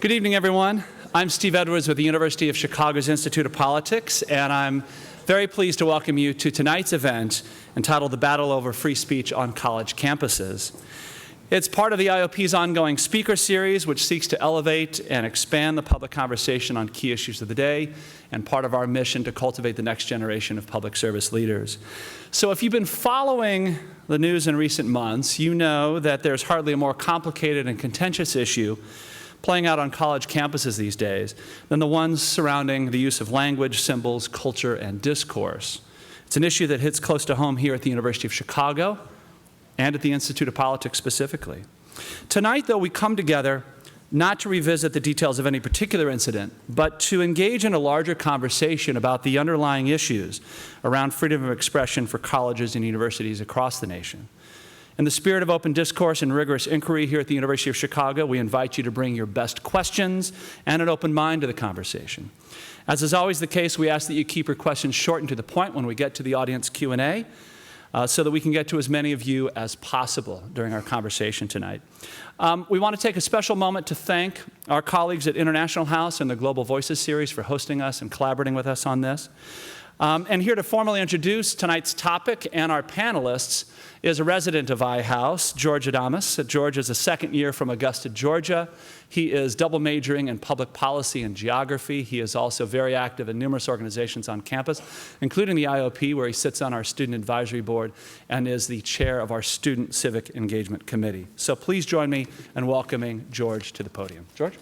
Good evening, everyone. I'm Steve Edwards with the University of Chicago's Institute of Politics, and I'm very pleased to welcome you to tonight's event entitled The Battle Over Free Speech on College Campuses. It's part of the IOP's ongoing speaker series, which seeks to elevate and expand the public conversation on key issues of the day, and part of our mission to cultivate the next generation of public service leaders. So if you've been following the news in recent months, you know that there's hardly a more complicated and contentious issue playing out on college campuses these days than the ones surrounding the use of language, symbols, culture, and discourse. It's an issue that hits close to home here at the University of Chicago and at the Institute of Politics specifically. Tonight, though, we come together not to revisit the details of any particular incident, but to engage in a larger conversation about the underlying issues around freedom of expression for colleges and universities across the nation. In the spirit of open discourse and rigorous inquiry here at the University of Chicago, we invite you to bring your best questions and an open mind to the conversation. As is always the case, we ask that you keep your questions short and to the point when we get to the audience Q&A, so that we can get to as many of you as possible during our conversation tonight. We want to take a special moment to thank our colleagues at International House and the Global Voices series for hosting us and collaborating with us on this. And here to formally introduce tonight's topic and our panelists is a resident of iHouse, George Adamus. George is a second year from Augusta, Georgia. He is double majoring in public policy and geography. He is also very active in numerous organizations on campus, including the IOP, where he sits on our student advisory board and is the chair of our student civic engagement committee. So please join me in welcoming George to the podium. George?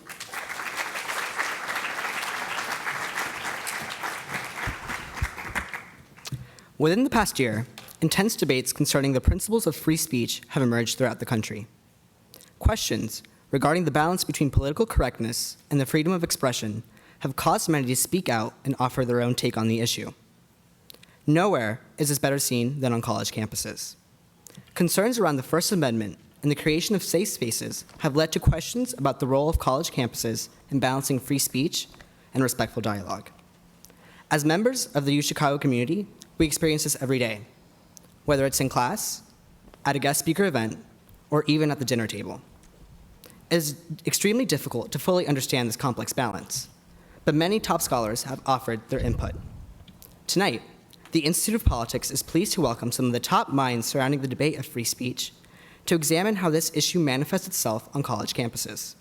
Within the past year, intense debates concerning the principles of free speech have emerged throughout the country. Questions regarding the balance between political correctness and the freedom of expression have caused many to speak out and offer their own take on the issue. Nowhere is this better seen than on college campuses. Concerns around the First Amendment and the creation of safe spaces have led to questions about the role of college campuses in balancing free speech and respectful dialogue. As members of the UChicago community, we experience this every day, whether it's in class, at a guest speaker event, or even at the dinner table. It is extremely difficult to fully understand this complex balance, but many top scholars have offered their input. Tonight, the Institute of Politics is pleased to welcome some of the top minds surrounding the debate of free speech to examine how this issue manifests itself on college campuses.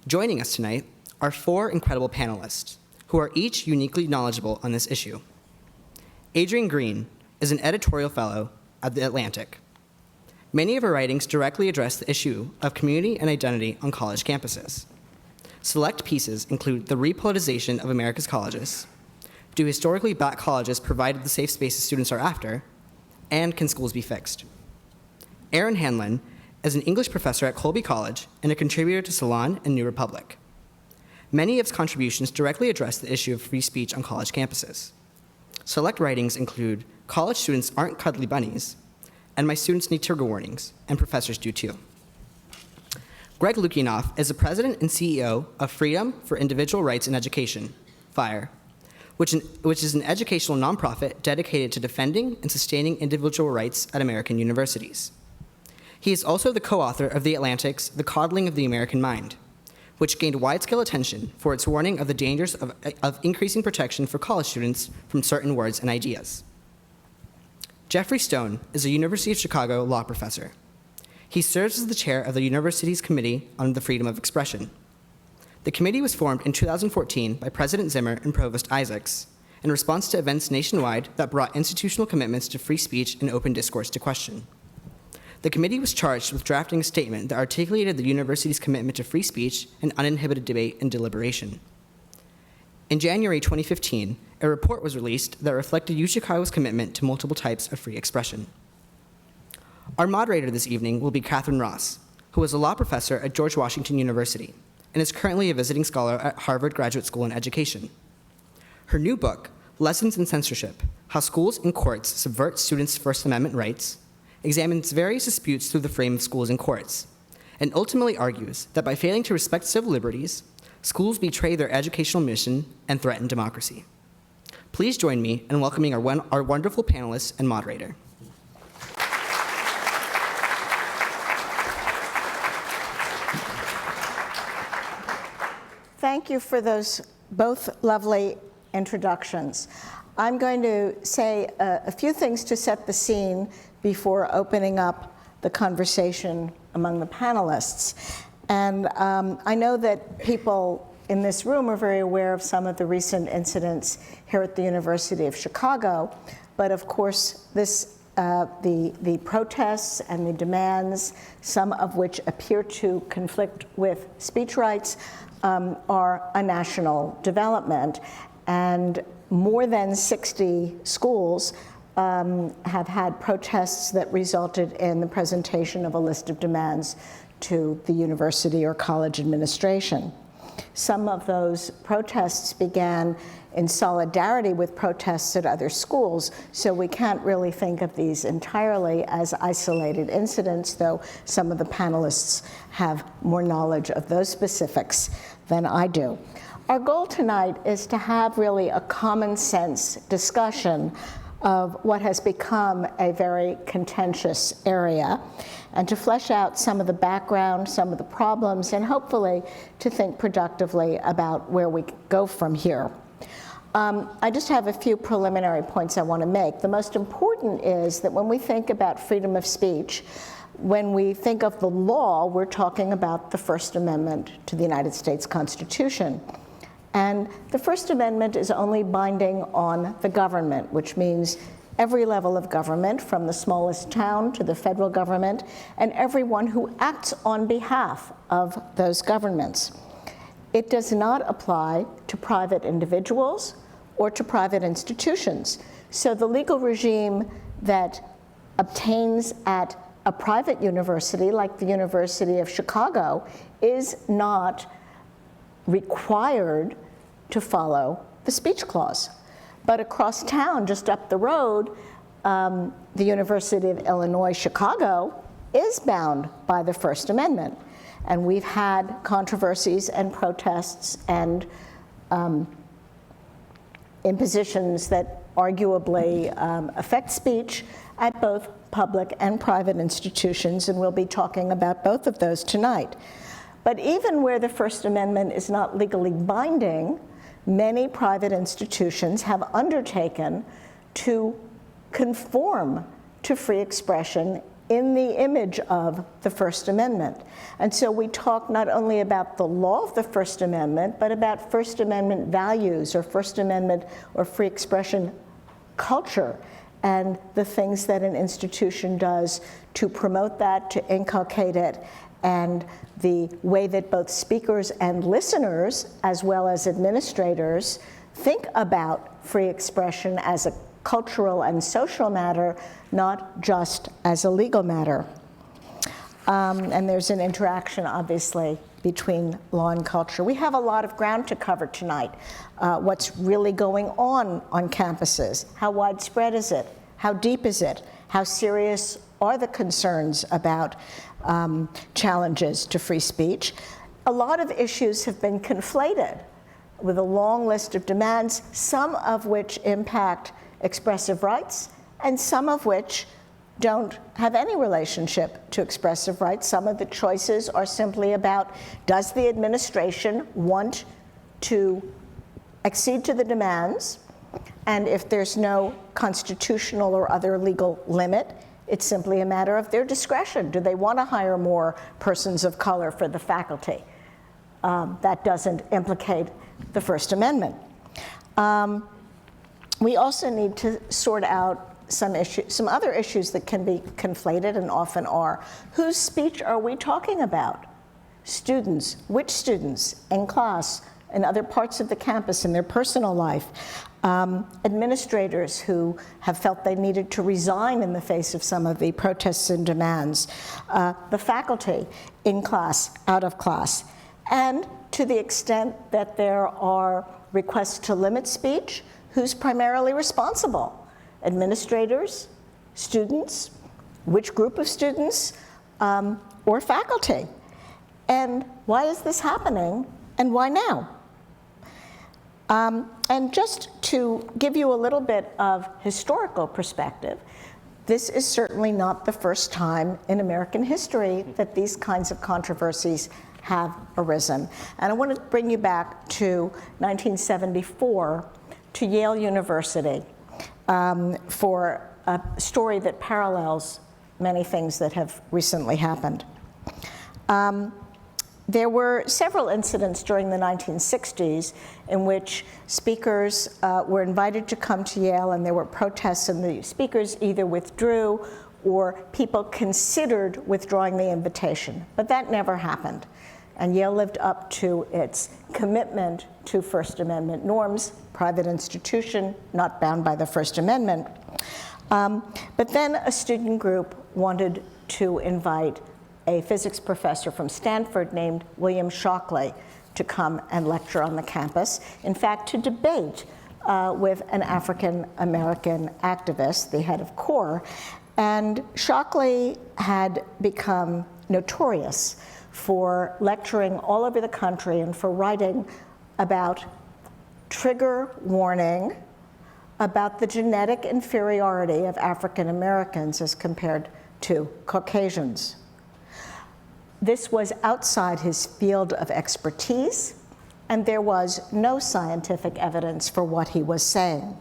Joining us tonight are four incredible panelists who are each uniquely knowledgeable on this issue. Adrienne Green is an editorial fellow at The Atlantic. Many of her writings directly address the issue of community and identity on college campuses. Select pieces include The Repoliticization of America's Colleges, Do Historically Black Colleges Provide the Safe Spaces Students Are After, and Can Schools Be Fixed? Aaron Hanlon is an English professor at Colby College and a contributor to Salon and New Republic. Many of his contributions directly address the issue of free speech on college campuses. Select writings include College Students Aren't Cuddly Bunnies, and My Students Need Trigger Warnings, and Professors Do Too. Greg Lukianoff is the president and CEO of Freedom for Individual Rights in Education, FIRE, which is an educational nonprofit dedicated to defending and sustaining individual rights at American universities. He is also the co-author of The Atlantic's The Coddling of the American Mind, which gained wide-scale attention for its warning of the dangers of increasing protection for college students from certain words and ideas. Geoffrey Stone is a University of Chicago law professor. He serves as the chair of the university's Committee on the Freedom of Expression. The committee was formed in 2014 by President Zimmer and Provost Isaacs in response to events nationwide that brought institutional commitments to free speech and open discourse to question. The committee was charged with drafting a statement that articulated the university's commitment to free speech and uninhibited debate and deliberation. In January 2015, a report was released that reflected UChicago's commitment to multiple types of free expression. Our moderator this evening will be Catherine Ross, who is a law professor at George Washington University and is currently a visiting scholar at Harvard Graduate School in Education. Her new book, Lessons in Censorship: How Schools and Courts Subvert Students' First Amendment Rights, examines various disputes through the frame of schools and courts, and ultimately argues that by failing to respect civil liberties, schools betray their educational mission and threaten democracy. Please join me in welcoming our wonderful panelists and moderator. thank you for those both lovely introductions. I'm going to say a few things to set the scene before opening up the conversation among the panelists. And I know that people in this room are very aware of some of the recent incidents here at the University of Chicago, but of course the protests and the demands, some of which appear to conflict with speech rights, are a national development. And more than 60 schools have had protests that resulted in the presentation of a list of demands to the university or college administration. Some of those protests began in solidarity with protests at other schools, so we can't really think of these entirely as isolated incidents, though some of the panelists have more knowledge of those specifics than I do. Our goal tonight is to have really a common sense discussion of what has become a very contentious area, and to flesh out some of the background, some of the problems, and hopefully to think productively about where we go from here. I just have a few preliminary points I want to make. The most important is that when we think about freedom of speech, when we think of the law, we're talking about the First Amendment to the United States Constitution. And the First Amendment is only binding on the government, which means every level of government, from the smallest town to the federal government, and everyone who acts on behalf of those governments. It does not apply to private individuals or to private institutions. So the legal regime that obtains at a private university, like the University of Chicago, is not required to follow the speech clause. But across town, just up the road, the University of Illinois Chicago is bound by the First Amendment. And we've had controversies and protests and impositions that arguably affect speech at both public and private institutions, and we'll be talking about both of those tonight. But even where the First Amendment is not legally binding, many private institutions have undertaken to conform to free expression in the image of the First Amendment. And so we talk not only about the law of the First Amendment, but about First Amendment values or First Amendment or free expression culture, and the things that an institution does to promote that, to inculcate it, and the way that both speakers and listeners, as well as administrators, think about free expression as a cultural and social matter, not just as a legal matter. And there's an interaction, obviously, between law and culture. We have a lot of ground to cover tonight. What's really going on campuses? How widespread is it? How deep is it? How serious are the concerns about challenges to free speech? A lot of issues have been conflated with a long list of demands, some of which impact expressive rights, and some of which don't have any relationship to expressive rights. Some of the choices are simply about, does the administration want to accede to the demands? And if there's no constitutional or other legal limit, it's simply a matter of their discretion. Do they want to hire more persons of color for the faculty? That doesn't implicate the First Amendment. We also need to sort out some other issues that can be conflated and often are. Whose speech are we talking about? Students. Which students? In class, in other parts of the campus, in their personal life. Administrators who have felt they needed to resign in the face of some of the protests and demands. The faculty, in class, out of class. And to the extent that there are requests to limit speech, who's primarily responsible? Administrators, students, which group of students, or faculty? And why is this happening, and why now? And just to give you a little bit of historical perspective, this is certainly not the first time in American history that these kinds of controversies have arisen. And I want to bring you back to 1974, to Yale University, for a story that parallels many things that have recently happened. There were several incidents during the 1960s in which speakers were invited to come to Yale, and there were protests, and the speakers either withdrew or people considered withdrawing the invitation. But that never happened. And Yale lived up to its commitment to First Amendment norms, private institution, not bound by the First Amendment. But then a student group wanted to invite a physics professor from Stanford named William Shockley to come and lecture on the campus. In fact, to debate with an African-American activist, the head of CORE. And Shockley had become notorious for lecturing all over the country and for writing about trigger warning, about the genetic inferiority of African Americans as compared to Caucasians. This was outside his field of expertise, and there was no scientific evidence for what he was saying.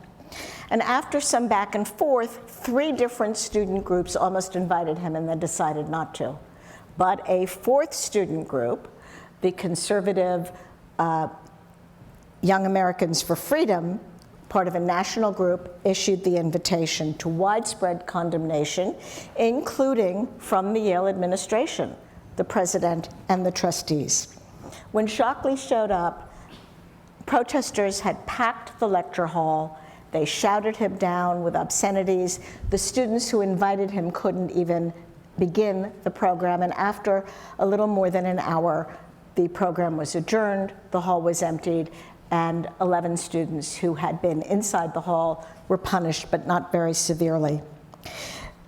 And after some back and forth, 3 different student groups almost invited him and then decided not to. But a 4th student group, the conservative Young Americans for Freedom, part of a national group, issued the invitation to widespread condemnation, including from the Yale administration, the president and the trustees. When Shockley showed up, protesters had packed the lecture hall. They shouted him down with obscenities. The students who invited him couldn't even begin the program, and after a little more than an hour, the program was adjourned, the hall was emptied, and 11 students who had been inside the hall were punished, but not very severely.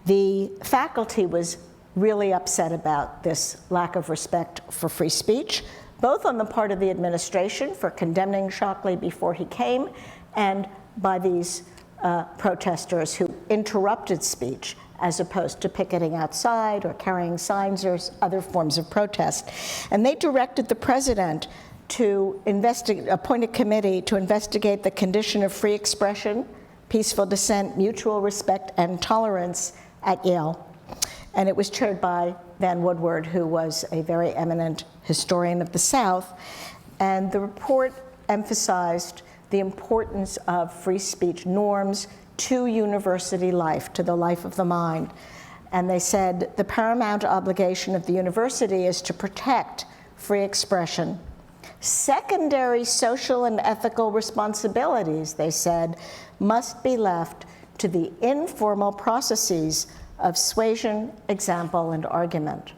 The faculty was really upset about this lack of respect for free speech, both on the part of the administration for condemning Shockley before he came, and by these protesters who interrupted speech as opposed to picketing outside or carrying signs or other forms of protest. And they directed the president to appoint a committee to investigate the condition of free expression, peaceful dissent, mutual respect, and tolerance at Yale. And it was chaired by Van Woodward, who was a very eminent historian of the South. And the report emphasized the importance of free speech norms to university life, to the life of the mind. And they said the paramount obligation of the university is to protect free expression. Secondary social and ethical responsibilities, they said, must be left to the informal processes of suasion, example, and argument.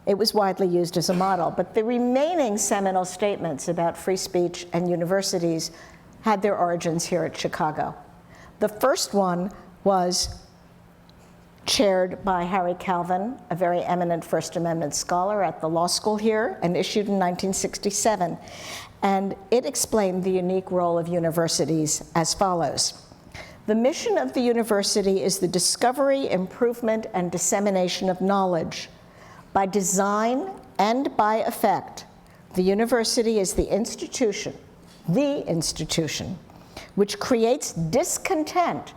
It was widely used as a model, but the remaining seminal statements about free speech and universities had their origins here at Chicago. The first one was chaired by Harry Calvin, a very eminent First Amendment scholar at the law school here, and issued in 1967. And it explained the unique role of universities as follows. The mission of the university is the discovery, improvement, and dissemination of knowledge. By design and by effect, the university is the institution which creates discontent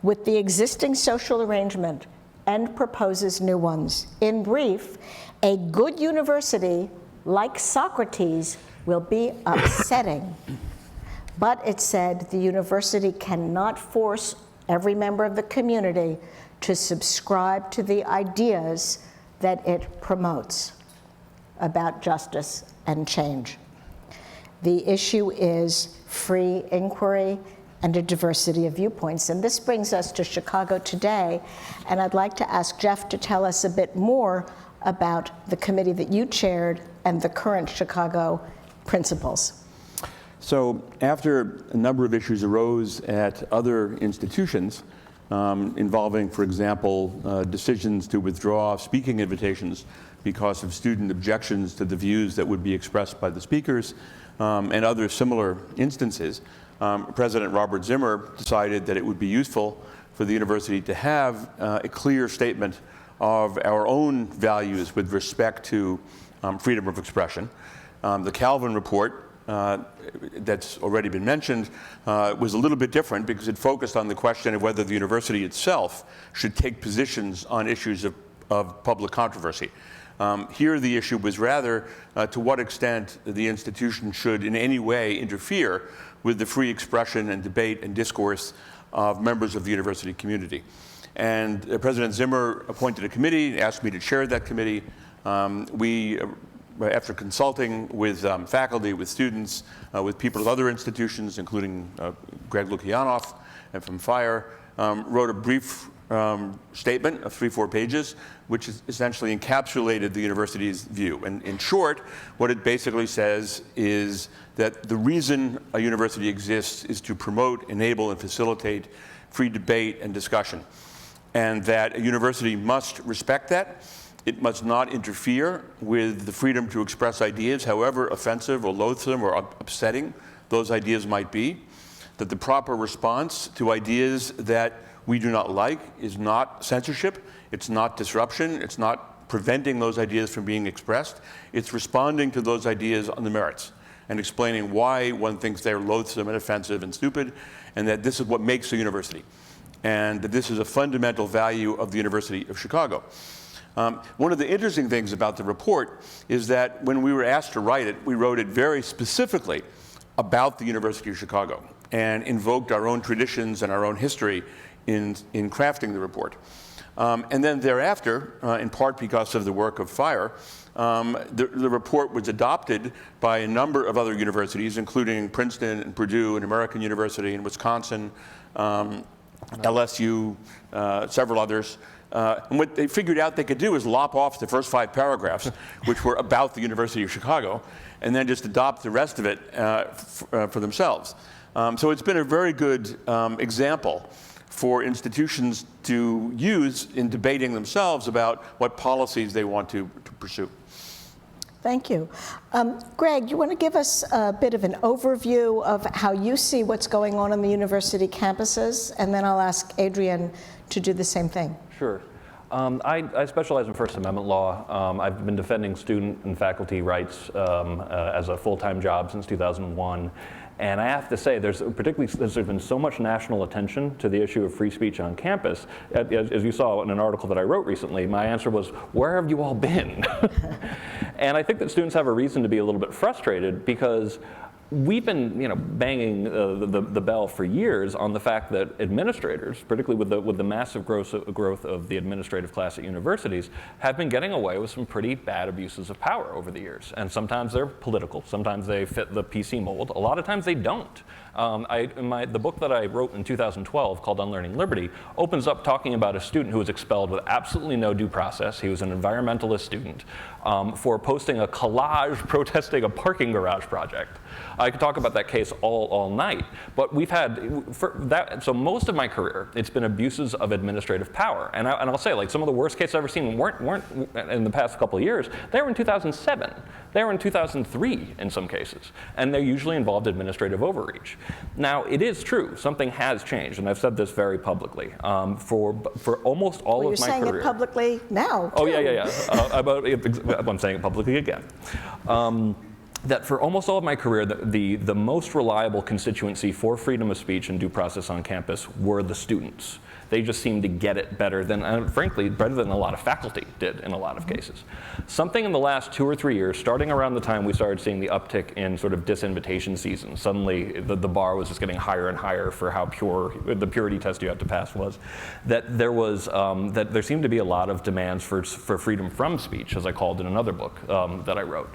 with the existing social arrangement and proposes new ones. In brief, a good university, like Socrates, will be upsetting. But it said the university cannot force every member of the community to subscribe to the ideas that it promotes about justice and change. The issue is free inquiry and a diversity of viewpoints. And this brings us to Chicago today. And I'd like to ask Jeff to tell us a bit more about the committee that you chaired and the current Chicago principles. So after a number of issues arose at other institutions involving, for example, decisions to withdraw speaking invitations because of student objections to the views that would be expressed by the speakers, and other similar instances, President Robert Zimmer decided that it would be useful for the university to have a clear statement of our own values with respect to freedom of expression. The Calvin report, that's already been mentioned, was a little bit different because it focused on the question of whether the university itself should take positions on issues of public controversy. Here the issue was rather to what extent the institution should in any way interfere with the free expression and debate and discourse of members of the university community. And President Zimmer appointed a committee, asked me to chair that committee. After consulting with faculty, with students, with people of other institutions, including Greg Lukianoff and from FIRE, wrote a brief statement of 3-4 pages, which essentially encapsulated the university's view. And in short, what it basically says is that the reason a university exists is to promote, enable, and facilitate free debate and discussion. And that a university must respect that. It must not interfere with the freedom to express ideas, however offensive or loathsome or upsetting those ideas might be. That the proper response to ideas that we do not like is not censorship, it's not disruption, it's not preventing those ideas from being expressed. It's responding to those ideas on the merits and explaining why one thinks they're loathsome and offensive and stupid, and that this is what makes a university, and that this is a fundamental value of the University of Chicago. One of the interesting things about the report is that when we were asked to write it, we wrote it very specifically about the University of Chicago and invoked our own traditions and our own history in crafting the report. And then thereafter, in part because of the work of FIRE, the report was adopted by a number of other universities, including Princeton and Purdue and American University and Wisconsin, LSU, several others. And what they figured out they could do is lop off the first 5 paragraphs, which were about the University of Chicago, and then just adopt the rest of it for themselves. So it's been a very good example for institutions to use in debating themselves about what policies they want to pursue. Thank you. Greg, you want to give us a bit of an overview of how you see what's going on the university campuses, and then I'll ask Adrienne to do the same thing. Sure. I specialize in First Amendment law. I've been defending student and faculty rights as a full-time job since 2001. And I have to say, particularly there's been so much national attention to the issue of free speech on campus. As you saw in an article that I wrote recently, my answer was, where have you all been? And I think that students have a reason to be a little bit frustrated because we've been, banging the bell for years on the fact that administrators, particularly with the massive growth of the administrative class at universities, have been getting away with some pretty bad abuses of power over the years. And sometimes they're political, sometimes they fit the PC mold, a lot of times they don't. The book that I wrote in 2012 called Unlearning Liberty opens up talking about a student who was expelled with absolutely no due process. He was an environmentalist student for posting a collage protesting a parking garage project. I could talk about that case all night, but we've had, so most of my career, it's been abuses of administrative power. And I'll say, like, some of the worst cases I've ever seen weren't in the past couple of years. They were in 2007. They were in 2003 in some cases. And they usually involved administrative overreach. Now, it is true, something has changed, and I've said this very publicly. For almost all of my career. You're saying it publicly now, too. Oh, yeah. I'm saying it publicly again. That for almost all of my career, the most reliable constituency for freedom of speech and due process on campus were the students. They just seemed to get it better than, frankly, better than a lot of faculty did in a lot of cases. Something in the last 2 or 3 years, starting around the time we started seeing the uptick in sort of disinvitation season, suddenly the bar was just getting higher and higher for how pure the purity test you had to pass was, that there seemed to be a lot of demands for freedom from speech, as I called in another book that I wrote.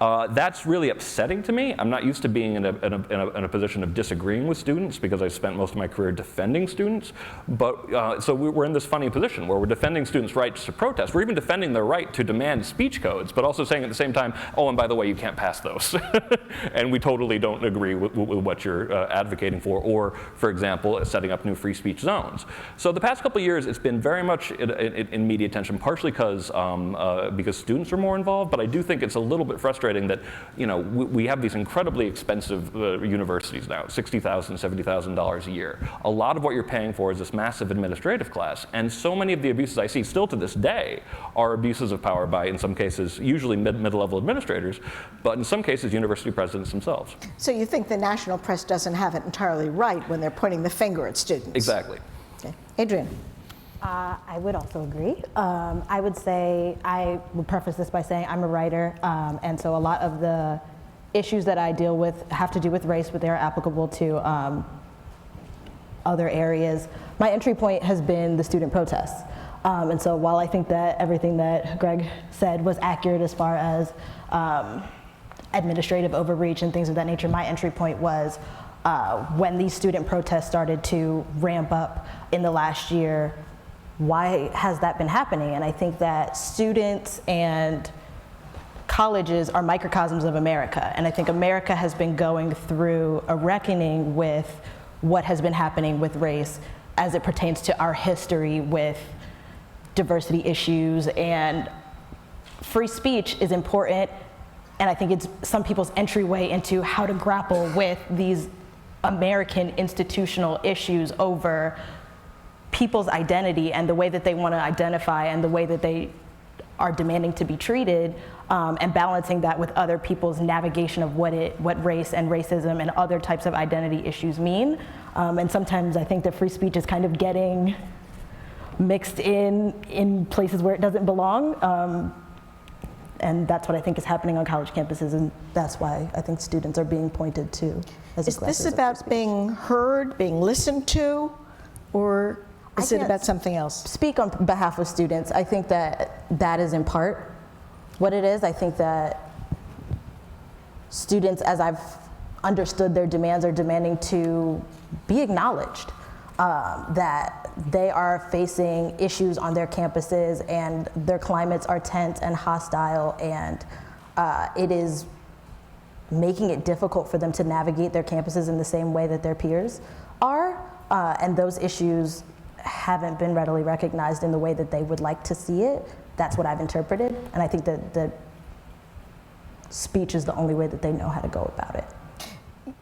That's really upsetting to me. I'm not used to being in a position of disagreeing with students because I spent most of my career defending students. But so we're in this funny position where we're defending students' rights to protest. We're even defending their right to demand speech codes, but also saying at the same time, oh, and by the way, you can't pass those. And we totally don't agree with what you're advocating for, or, for example, setting up new free speech zones. So the past couple of years, it's been very much in media attention, partially because students are more involved, but I do think it's a little bit frustrating illustrating that, we have these incredibly expensive universities now, $60,000, $70,000 a year. A lot of what you're paying for is this massive administrative class, and so many of the abuses I see still to this day are abuses of power by, in some cases, usually middle-level administrators, but in some cases, university presidents themselves. So you think the national press doesn't have it entirely right when they're pointing the finger at students? Exactly. Okay. Adrienne. I would also agree. I would preface this by saying I'm a writer, and so a lot of the issues that I deal with have to do with race, but they are applicable to other areas. My entry point has been the student protests. And so while I think that everything that Greg said was accurate as far as administrative overreach and things of that nature, my entry point was when these student protests started to ramp up in the last year. Why has that been happening? And I think that students and colleges are microcosms of America. And I think America has been going through a reckoning with what has been happening with race as it pertains to our history with diversity issues. And free speech is important. And I think it's some people's entryway into how to grapple with these American institutional issues over people's identity and the way that they want to identify and the way that they are demanding to be treated, and balancing that with other people's navigation of what race and racism and other types of identity issues mean. And sometimes I think that free speech is kind of getting mixed in places where it doesn't belong. And that's what I think is happening on college campuses, and that's why I think students are being pointed to as aggressors. Is this about being heard, being listened to, or is it about something else? Speak on behalf of students. I think that is in part what it is. I think that students, as I've understood their demands, are demanding to be acknowledged, that they are facing issues on their campuses and their climates are tense and hostile, and it is making it difficult for them to navigate their campuses in the same way that their peers are, and those issues haven't been readily recognized in the way that they would like to see it. That's what I've interpreted, and I think that speech is the only way that they know how to go about it.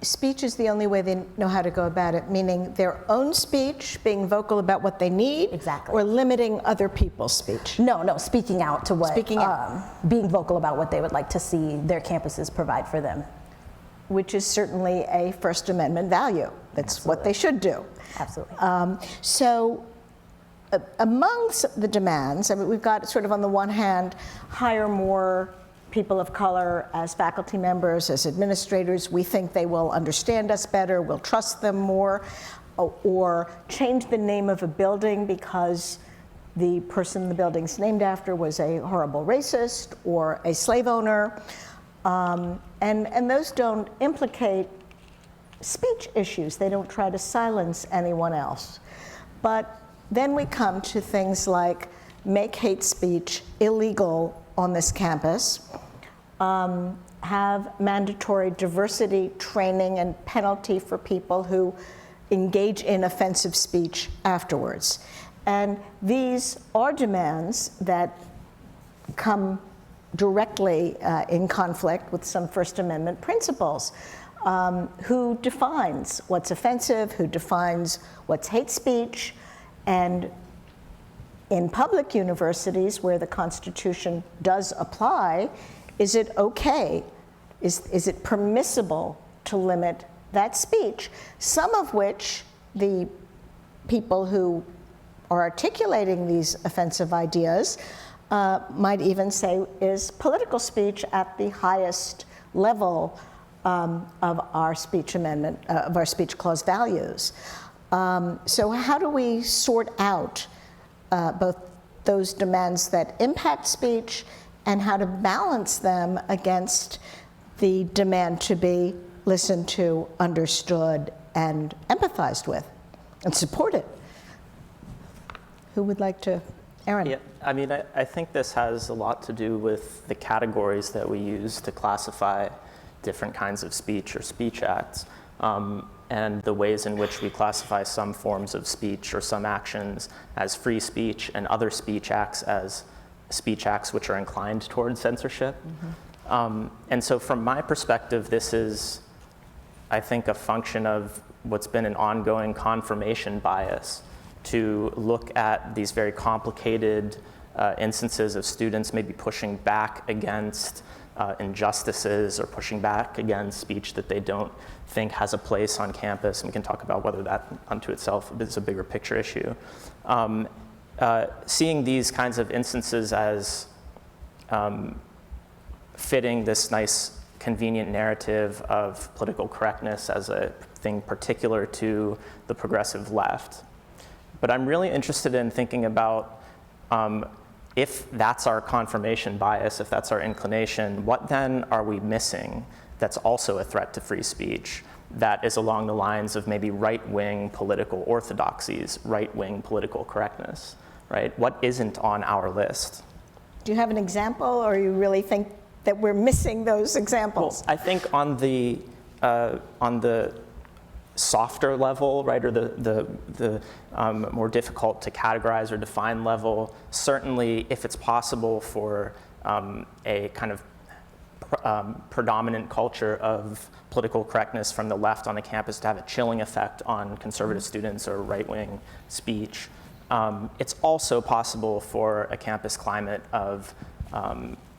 Speech is the only way they know how to go about it, meaning their own speech, being vocal about what they need, Exactly. or limiting other people's speech. No, speaking out to what, Speaking out. being vocal about what they would like to see their campuses provide for them. Which is certainly a First Amendment value. That's what they should do. Absolutely. Amongst the demands, I mean, we've got sort of on the one hand, hire more people of color as faculty members, as administrators. We think they will understand us better, we'll trust them more, or change the name of a building because the person the building's named after was a horrible racist or a slave owner. And those don't implicate speech issues. They don't try to silence anyone else. But then we come to things like make hate speech illegal on this campus, have mandatory diversity training and penalty for people who engage in offensive speech afterwards. And these are demands that come directly in conflict with some First Amendment principles. Who defines what's offensive, who defines what's hate speech, and in public universities where the Constitution does apply, is it okay? Is it permissible to limit that speech? Some of which the people who are articulating these offensive ideas might even say is political speech at the highest level of our speech amendment, of our speech clause values. So how do we sort out both those demands that impact speech and how to balance them against the demand to be listened to, understood, and empathized with, and supported? Who would like to? Aaron. Yeah, I mean, I think this has a lot to do with the categories that we use to classify different kinds of speech or speech acts, and the ways in which we classify some forms of speech or some actions as free speech and other speech acts as speech acts which are inclined toward censorship. And so from my perspective, this is, I think, a function of what's been an ongoing confirmation bias to look at these very complicated instances of students maybe pushing back against injustices or pushing back against speech that they don't think has a place on campus. And we can talk about whether that unto itself is a bigger picture issue. Seeing these kinds of instances as fitting this nice, convenient narrative of political correctness as a thing particular to the progressive left. But I'm really interested in thinking about if that's our confirmation bias, if that's our inclination, what then are we missing that's also a threat to free speech that is along the lines of maybe right-wing political orthodoxies, right-wing political correctness, right? What isn't on our list? Do you have an example, or you really think that we're missing those examples? Well, I think on the softer level, right, or the more difficult to categorize or define level, certainly if it's possible for a kind of predominant culture of political correctness from the left on the campus to have a chilling effect on conservative students or right-wing speech, it's also possible for a campus climate of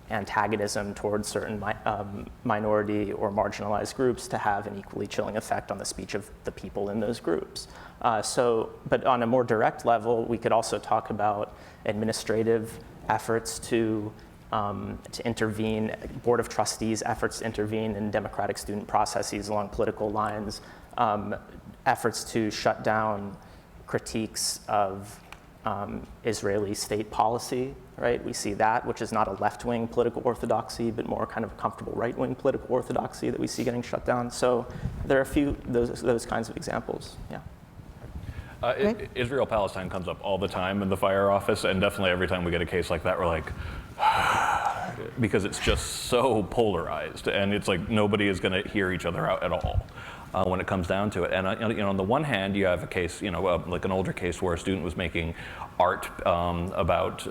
antagonism towards certain minority or marginalized groups to have an equally chilling effect on the speech of the people in those groups. But on a more direct level, we could also talk about administrative efforts to intervene, Board of Trustees efforts to intervene in democratic student processes along political lines, efforts to shut down critiques of Israeli state policy, right? We see that, which is not a left-wing political orthodoxy, but more kind of comfortable right-wing political orthodoxy that we see getting shut down. So there are a few those kinds of examples, yeah. Israel-Palestine comes up all the time in the fire office, and definitely every time we get a case like that, we're like, because it's just so polarized, and it's like nobody is going to hear each other out at all when it comes down to it. And on the one hand, you have a case, like an older case where a student was making art about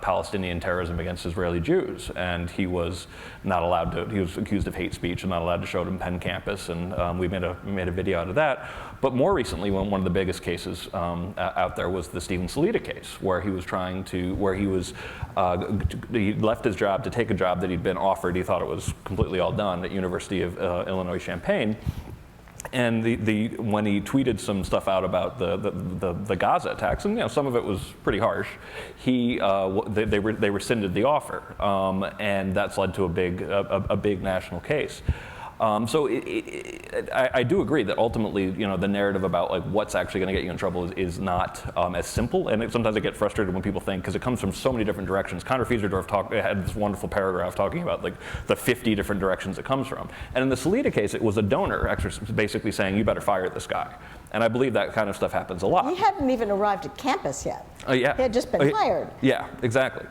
Palestinian terrorism against Israeli Jews, and he was not allowed to. He was accused of hate speech and not allowed to show it in Penn campus, and we made a video out of that. But more recently, one of the biggest cases out there was the Stephen Salita case, where he was he left his job to take a job that he'd been offered. He thought it was completely all done at University of Illinois Champaign. And when he tweeted some stuff out about the Gaza attacks, and some of it was pretty harsh, they rescinded the offer, and that's led to a big national case. So I do agree that ultimately, the narrative about like what's actually going to get you in trouble is not as simple. And sometimes I get frustrated when people think, because it comes from so many different directions. Conor Fieserdorf had this wonderful paragraph talking about like the 50 different directions it comes from. And in the Salita case, it was a donor basically saying, you better fire this guy. And I believe that kind of stuff happens a lot. He hadn't even arrived at campus yet. Yeah. He had just been hired. Yeah, exactly.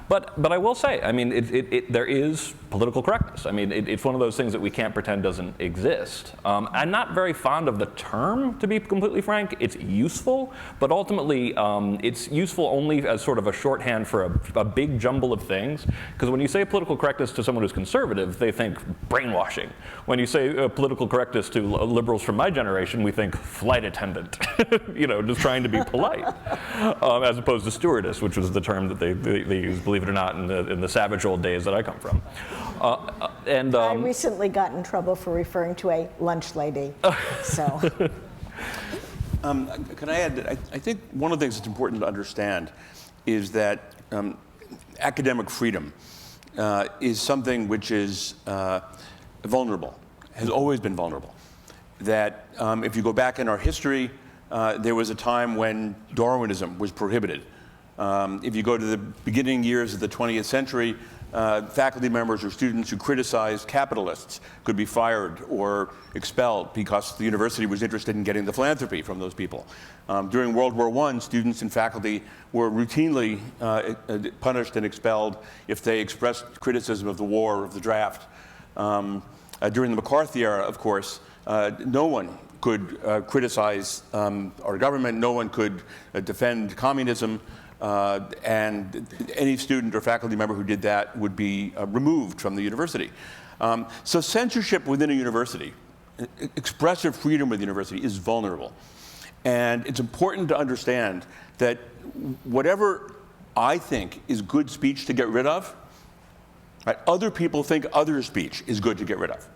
But I will say, I mean, there is political correctness. I mean, it's one of those things that we can't pretend doesn't exist. I'm not very fond of the term, to be completely frank. It's useful, but ultimately it's useful only as sort of a shorthand for a big jumble of things. Because when you say political correctness to someone who's conservative, they think brainwashing. When you say political correctness to liberals from my generation, we think flight attendant, just trying to be polite, as opposed to stewardess, which was the term that they used, believe it or not, in the savage old days that I come from. I recently got in trouble for referring to a lunch lady. So, can I add that I think one of the things that's important to understand is that academic freedom is something which is vulnerable, has always been vulnerable. That if you go back in our history, there was a time when Darwinism was prohibited. If you go to the beginning years of the 20th century, faculty members or students who criticized capitalists could be fired or expelled because the university was interested in getting the philanthropy from those people. During World War I, students and faculty were routinely punished and expelled if they expressed criticism of the war or of the draft. During the McCarthy era, of course, no one could criticize our government, no one could defend communism. and any student or faculty member who did that would be removed from the university. So censorship within a university, expressive freedom within the university is vulnerable. And it's important to understand that whatever I think is good speech to get rid of, right, other people think other speech is good to get rid of.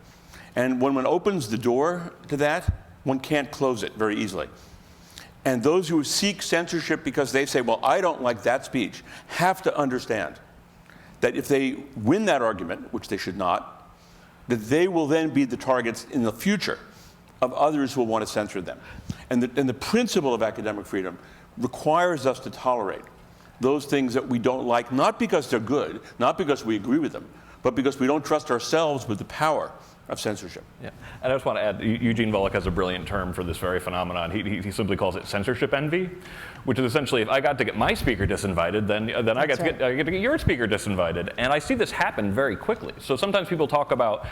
And when one opens the door to that, one can't close it very easily. And those who seek censorship because they say, well, I don't like that speech, have to understand that if they win that argument, which they should not, that they will then be the targets in the future of others who will want to censor them. And the principle of academic freedom requires us to tolerate those things that we don't like, not because they're good, not because we agree with them, but because we don't trust ourselves with the power of censorship. Yeah, and I just want to add, Eugene Volokh has a brilliant term for this very phenomenon. He simply calls it censorship envy, which is essentially, if I got to get my speaker disinvited, then I get to get your speaker disinvited. And I see this happen very quickly. So sometimes people talk about,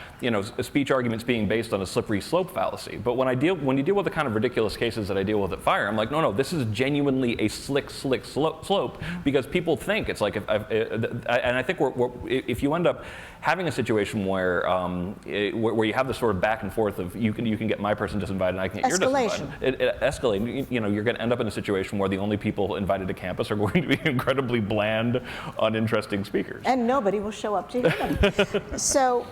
speech arguments being based on a slippery slope fallacy. But when you deal with the kind of ridiculous cases that I deal with at FIRE, I'm like, no, this is genuinely a slick slope, because people think it's like, and I think if you end up having a situation where you have this sort of back and forth of you can get my person disinvited and I can get your disinvited. It escalates. You're going to end up in a situation where the only people invited to campus are going to be incredibly bland, uninteresting speakers. And nobody will show up to hear them. So,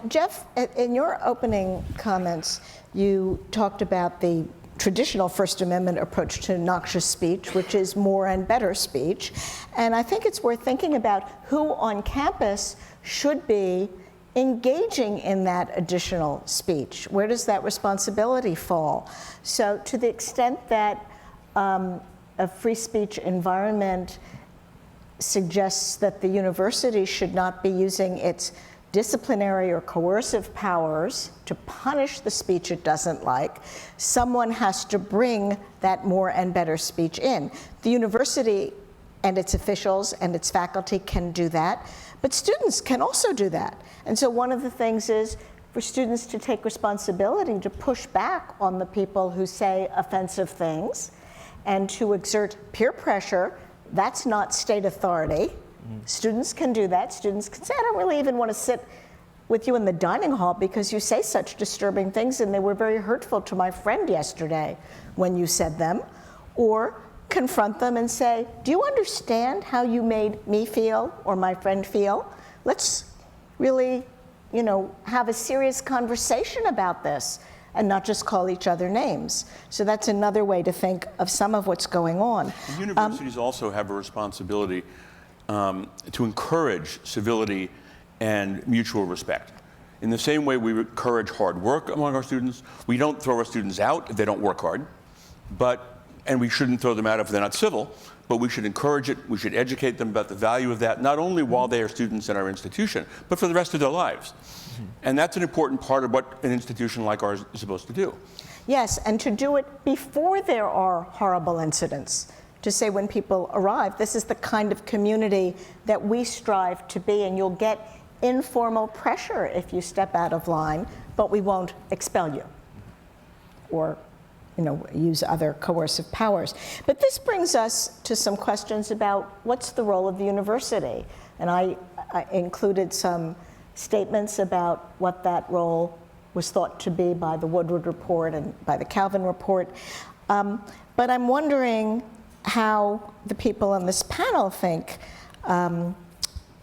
Jeff, in your opening comments, you talked about the traditional First Amendment approach to noxious speech, which is more and better speech. And I think it's worth thinking about who on campus should be engaging in that additional speech. Where does that responsibility fall? So to the extent that a free speech environment suggests that the university should not be using its disciplinary or coercive powers to punish the speech it doesn't like, someone has to bring that more and better speech in. The university and its officials and its faculty can do that, but students can also do that. And so one of the things is for students to take responsibility to push back on the people who say offensive things and to exert peer pressure. That's not state authority. Students can do that. Students can say, I don't really even want to sit with you in the dining hall because you say such disturbing things and they were very hurtful to my friend yesterday when you said them. Or confront them and say, do you understand how you made me feel or my friend feel? Let's really, have a serious conversation about this and not just call each other names. So that's another way to think of some of what's going on. And universities also have a responsibility to encourage civility and mutual respect. In the same way we encourage hard work among our students, we don't throw our students out if they don't work hard, and we shouldn't throw them out if they're not civil, but we should encourage it, we should educate them about the value of that, not only while they are students in our institution, but for the rest of their lives. And that's an important part of what an institution like ours is supposed to do. Yes, and to do it before there are horrible incidents. To say when people arrive, this is the kind of community that we strive to be, and you'll get informal pressure if you step out of line, but we won't expel you or use other coercive powers. But this brings us to some questions about what's the role of the university. And I included some statements about what that role was thought to be by the Woodward Report and by the Calvin Report. But I'm wondering how the people on this panel think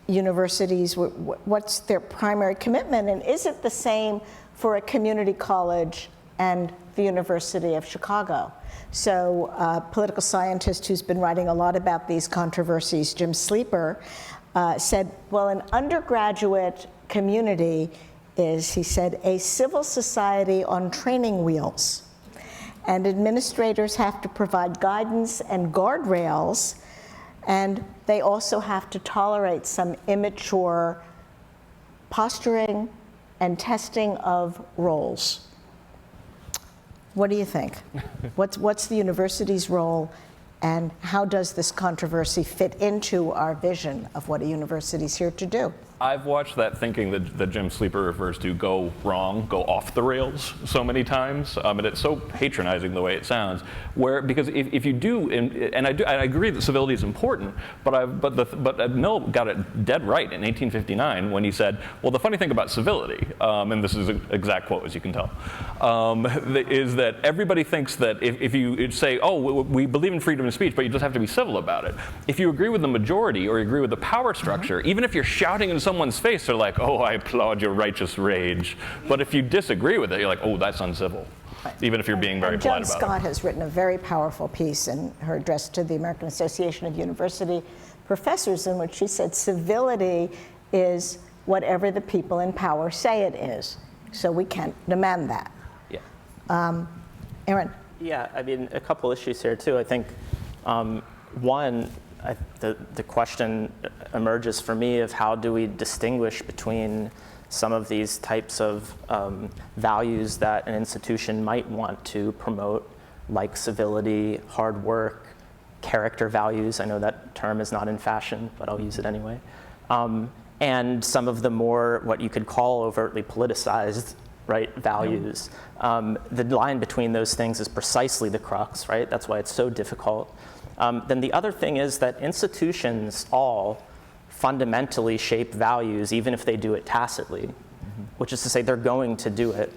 universities, what's their primary commitment, and is it the same for a community college and the University of Chicago? So a political scientist who's been writing a lot about these controversies, Jim Sleeper, said, well, an undergraduate community is, he said, a civil society on training wheels. And administrators have to provide guidance and guardrails, and they also have to tolerate some immature posturing and testing of roles. What do you think? What's the university's role, and how does this controversy fit into our vision of what a university is here to do? I've watched that thinking that Jim Sleeper refers to go wrong, go off the rails so many times, and it's so patronizing the way it sounds. Because if you do, and I agree that civility is important, but Mill got it dead right in 1859 when he said, well, the funny thing about civility, and this is an exact quote as you can tell, is that everybody thinks that if you say, oh, we believe in freedom of speech, but you just have to be civil about it. If you agree with the majority or you agree with the power structure, even if you're shouting in someone's face, they're like, oh, I applaud your righteous rage. But if you disagree with it, you're like, oh, that's uncivil, even if you're being very polite about it. Joan Scott has written a very powerful piece in her address to the American Association of University Professors in which she said civility is whatever the people in power say it is. So we can't demand that. Yeah. Aaron? Yeah, I mean, a couple issues here too. I think one, the question emerges for me of how do we distinguish between some of these types of values that an institution might want to promote, like civility, hard work, character values. I know that term is not in fashion, but I'll use it anyway. And some of the more what you could call overtly politicized, right, values. The line between those things is precisely the crux, right? That's why it's so difficult. Then the other thing is that institutions all fundamentally shape values, even if they do it tacitly, which is to say they're going to do it.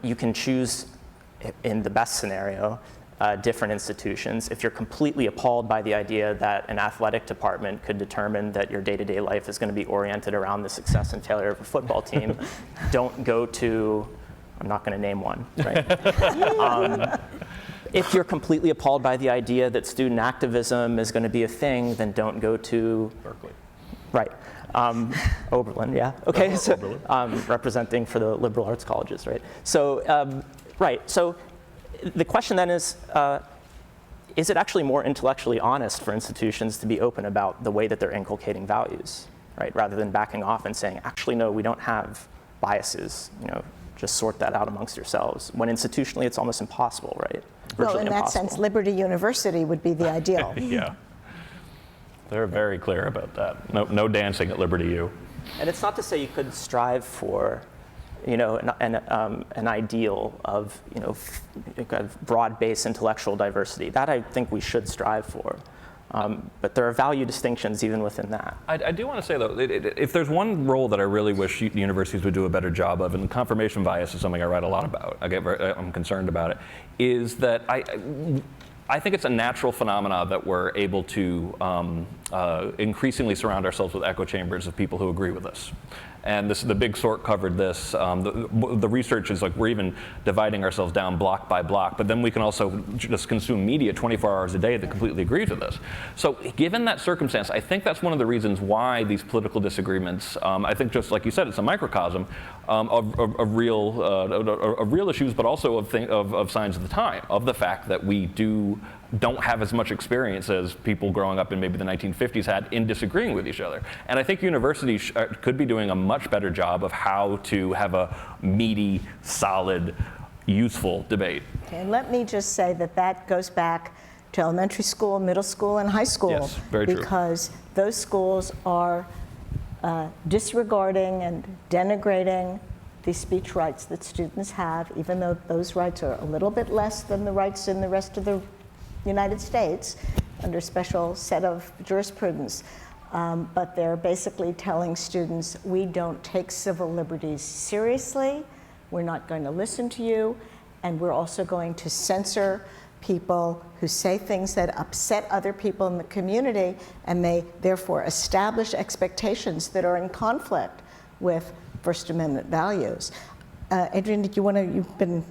You can choose, in the best scenario, different institutions. If you're completely appalled by the idea that an athletic department could determine that your day-to-day life is going to be oriented around the success and failure of a football team, don't go to, I'm not going to name one, right? If you're completely appalled by the idea that student activism is going to be a thing, then don't go to Berkeley. Right. Oberlin, yeah. Okay, so representing for the liberal arts colleges, right? So, right. So the question then is it actually more intellectually honest for institutions to be open about the way that they're inculcating values, right? Rather than backing off and saying, actually, no, we don't have biases, just sort that out amongst yourselves. When institutionally, it's almost impossible, right? Well, in that impossible. sense, Liberty University would be the ideal. Yeah. They're very clear about that. No dancing at Liberty U. And it's not to say you couldn't strive for, an ideal of, kind of broad-based intellectual diversity. That I think we should strive for. But there are value distinctions even within that. I do want to say, though, if there's one role that I really wish universities would do a better job of, and confirmation bias is something I write a lot about, I'm concerned about it, is that I think it's a natural phenomena that we're able to increasingly surround ourselves with echo chambers of people who agree with us. And the Big Sort covered this. The research is like we're even dividing ourselves down block by block, but then we can also just consume media 24 hours a day that completely agrees with us. So given that circumstance, I think that's one of the reasons why these political disagreements, I think just like you said, it's a microcosm of real issues, but also of signs of the time, of the fact that we don't have as much experience as people growing up in maybe the 1950s had in disagreeing with each other. And I think universities could be doing a much better job of how to have a meaty, solid, useful debate. Okay, and let me just say that goes back to elementary school, middle school, and high school. Yes, very true. Because those schools are disregarding and denigrating the speech rights that students have, even though those rights are a little bit less than the rights in the rest of the United States under a special set of jurisprudence. But they're basically telling students, we don't take civil liberties seriously, we're not going to listen to you, and we're also going to censor people who say things that upset other people in the community, and they therefore establish expectations that are in conflict with First Amendment values. Adrienne, you've been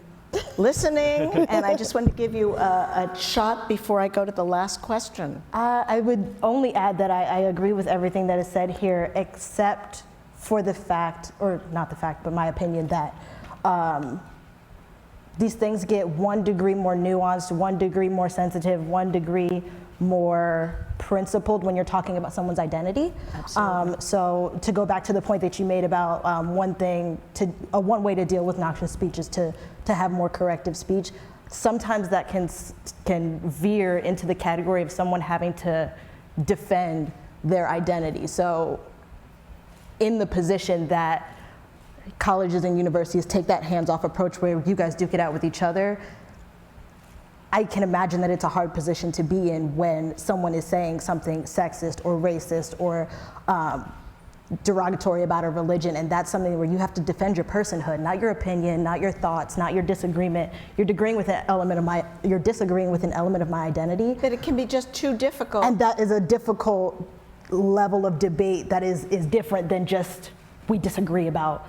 listening, and I just wanted to give you a shot before I go to the last question. I would only add that I agree with everything that is said here, except for the fact, or not the fact, but my opinion that these things get 1 degree more nuanced, 1 degree more sensitive, 1 degree more principled when you're talking about someone's identity. Absolutely. So to go back to the point that you made about one way to deal with noxious speech is to have more corrective speech. Sometimes that can veer into the category of someone having to defend their identity. So in the position that colleges and universities take that hands-off approach where you guys duke it out with each other, I can imagine that it's a hard position to be in when someone is saying something sexist or racist or derogatory about a religion, and that's something where you have to defend your personhood, not your opinion, not your thoughts, not your disagreement. You're disagreeing with an element of my identity. That it can be just too difficult. And that is a difficult level of debate that is different than just we disagree about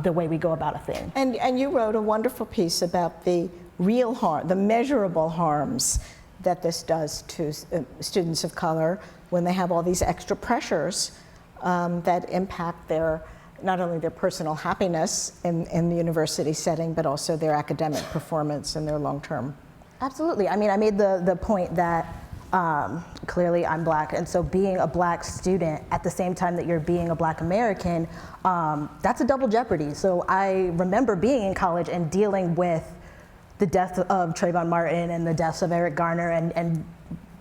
the way we go about a thing. And you wrote a wonderful piece about the real harm, the measurable harms that this does to students of color when they have all these extra pressures that impact not only their personal happiness in the university setting, but also their academic performance and their long-term. Absolutely. I mean, I made the point that clearly I'm Black, and so being a Black student at the same time that you're being a Black American, that's a double jeopardy. So I remember being in college and dealing with the death of Trayvon Martin and the deaths of Eric Garner and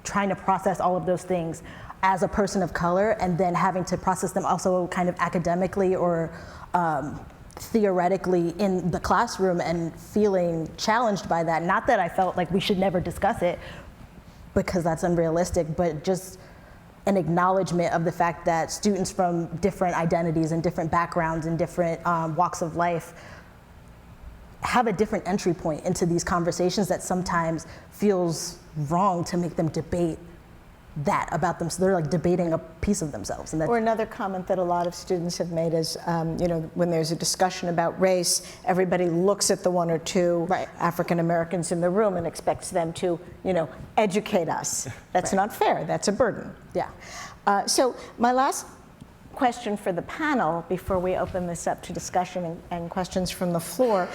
trying to process all of those things as a person of color, and then having to process them also kind of academically or theoretically in the classroom and feeling challenged by that. Not that I felt like we should never discuss it, because that's unrealistic, but just an acknowledgement of the fact that students from different identities and different backgrounds and different walks of life have a different entry point into these conversations that sometimes feels wrong to make them debate that about them. So they're like debating a piece of themselves. And Or another comment that a lot of students have made is, when there's a discussion about race, everybody looks at the one or two African Americans in the room and expects them to, educate us. That's not fair. That's a burden. Yeah. So my last question for the panel before we open this up to discussion and questions from the floor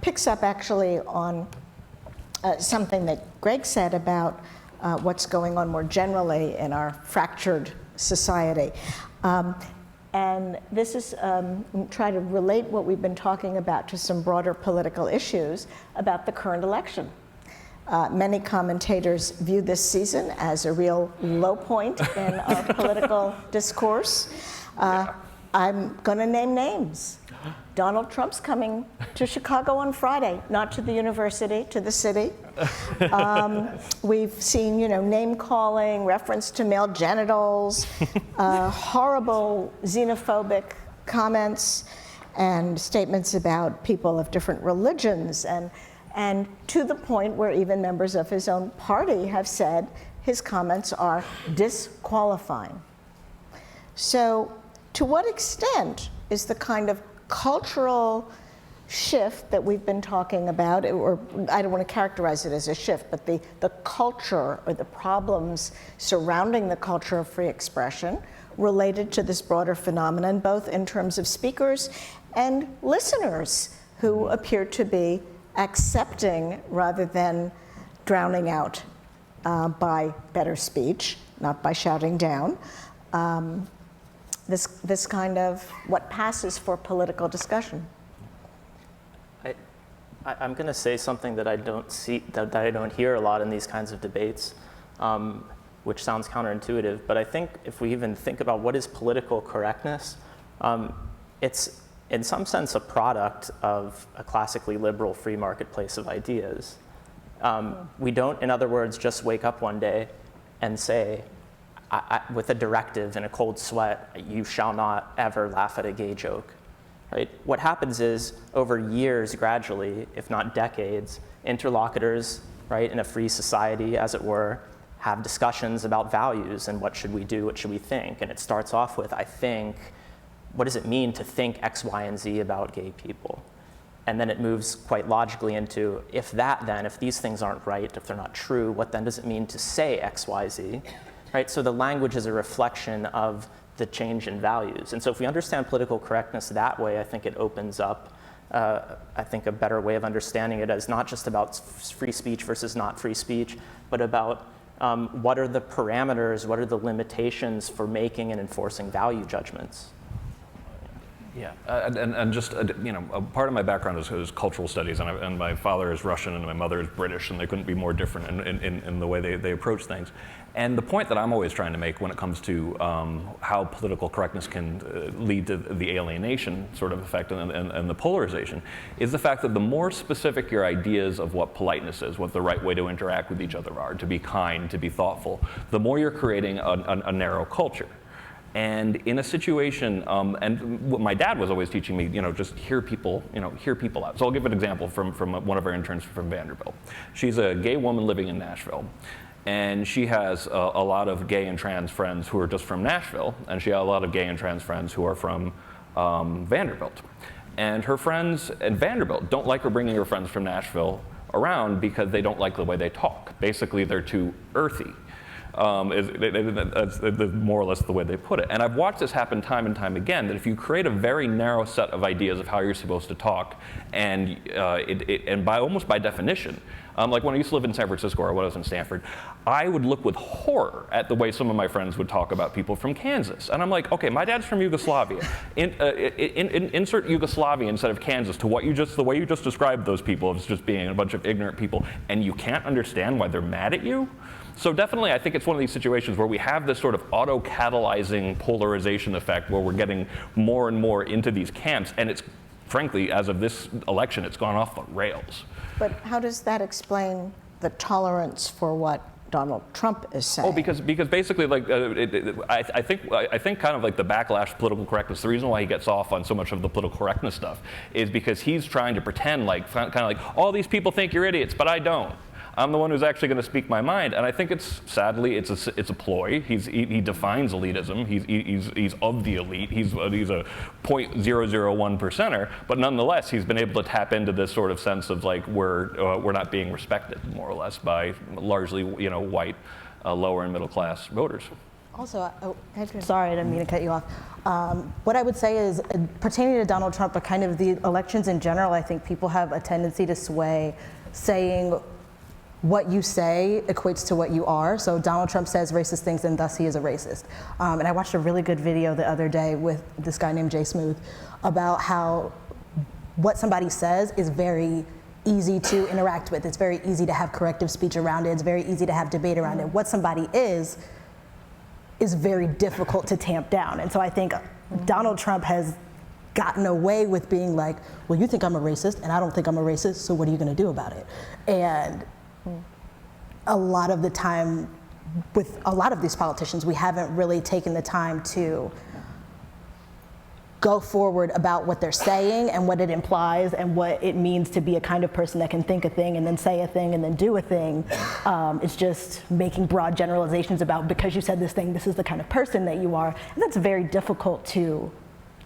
picks up actually on something that Greg said about what's going on more generally in our fractured society. And this is try to relate what we've been talking about to some broader political issues about the current election. Many commentators view this season as a real low point in our political discourse. I'm going to name names. Donald Trump's coming to Chicago on Friday, not to the university, to the city. We've seen, name calling, reference to male genitals, horrible xenophobic comments, and statements about people of different religions, and to the point where even members of his own party have said his comments are disqualifying. So, to what extent is the kind of cultural shift that we've been talking about, or I don't want to characterize it as a shift, but the culture or the problems surrounding the culture of free expression related to this broader phenomenon, both in terms of speakers and listeners who appear to be accepting rather than drowning out by better speech, not by shouting down, this kind of what passes for political discussion. I'm going to say something that I don't hear a lot in these kinds of debates, which sounds counterintuitive. But I think if we even think about what is political correctness, it's in some sense a product of a classically liberal free marketplace of ideas. We don't, in other words, just wake up one day and say, with a directive in a cold sweat, you shall not ever laugh at a gay joke. Right? What happens is, over years, gradually, if not decades, interlocutors, right, in a free society, as it were, have discussions about values and what should we do, what should we think. And it starts off with, I think, what does it mean to think X, Y, and Z about gay people? And then it moves quite logically into, if these things aren't right, if they're not true, what then does it mean to say X, Y, Z? Right? So the language is a reflection of the change in values. And so if we understand political correctness that way, I think it opens up, I think, a better way of understanding it as not just about free speech versus not free speech, but about what are the parameters, what are the limitations for making and enforcing value judgments. Yeah, and just, you know, a part of my background is cultural studies, and my father is Russian and my mother is British, and they couldn't be more different in the way they approach things. And the point that I'm always trying to make when it comes to how political correctness can lead to the alienation sort of effect and the polarization is the fact that the more specific your ideas of what politeness is, what the right way to interact with each other are, to be kind, to be thoughtful, the more you're creating a narrow culture. And in a situation, and what my dad was always teaching me, you know, just hear people out. So I'll give an example from one of our interns from Vanderbilt. She's a gay woman living in Nashville. And she has a lot of gay and trans friends who are just from Nashville, and she has a lot of gay and trans friends who are from Vanderbilt. And her friends at Vanderbilt don't like her bringing her friends from Nashville around because they don't like the way they talk. Basically, they're too earthy. That's more or less the way they put it. And I've watched this happen time and time again, that if you create a very narrow set of ideas of how you're supposed to talk, and almost by definition, like when I used to live in San Francisco or when I was in Stanford, I would look with horror at the way some of my friends would talk about people from Kansas. And I'm like, okay, my dad's from Yugoslavia. Insert Yugoslavia instead of Kansas to the way you just described those people as just being a bunch of ignorant people, and you can't understand why they're mad at you? So definitely, I think it's one of these situations where we have this sort of auto-catalyzing polarization effect where we're getting more and more into these camps, and it's, frankly, as of this election, it's gone off the rails. But how does that explain the tolerance for what Donald Trump is saying? Oh, because basically, like, I think kind of like the backlash to political correctness, the reason why he gets off on so much of the political correctness stuff is because he's trying to pretend like, kind of like, all these people think you're idiots, but I don't. I'm the one who's actually going to speak my mind, and I think sadly it's a ploy. He defines elitism. He's of the elite. He's a 0.001%er, but nonetheless he's been able to tap into this sort of sense of like we're not being respected, more or less, by largely white lower and middle class voters. Also, Adrienne. Sorry, I didn't mean to cut you off. What I would say is, pertaining to Donald Trump, but kind of the elections in general, I think people have a tendency to sway, saying what you say equates to what you are. So Donald Trump says racist things, and thus he is a racist. And I watched a really good video the other day with this guy named Jay Smooth about how what somebody says is very easy to interact with. It's very easy to have corrective speech around it. It's very easy to have debate around it. What somebody is very difficult to tamp down. And so I think Donald Trump has gotten away with being like, well, you think I'm a racist, and I don't think I'm a racist, so what are you gonna do about it? And a lot of the time, with a lot of these politicians, we haven't really taken the time to go forward about what they're saying and what it implies and what it means to be a kind of person that can think a thing and then say a thing and then do a thing. It's just making broad generalizations about, because you said this thing, this is the kind of person that you are. And that's very difficult to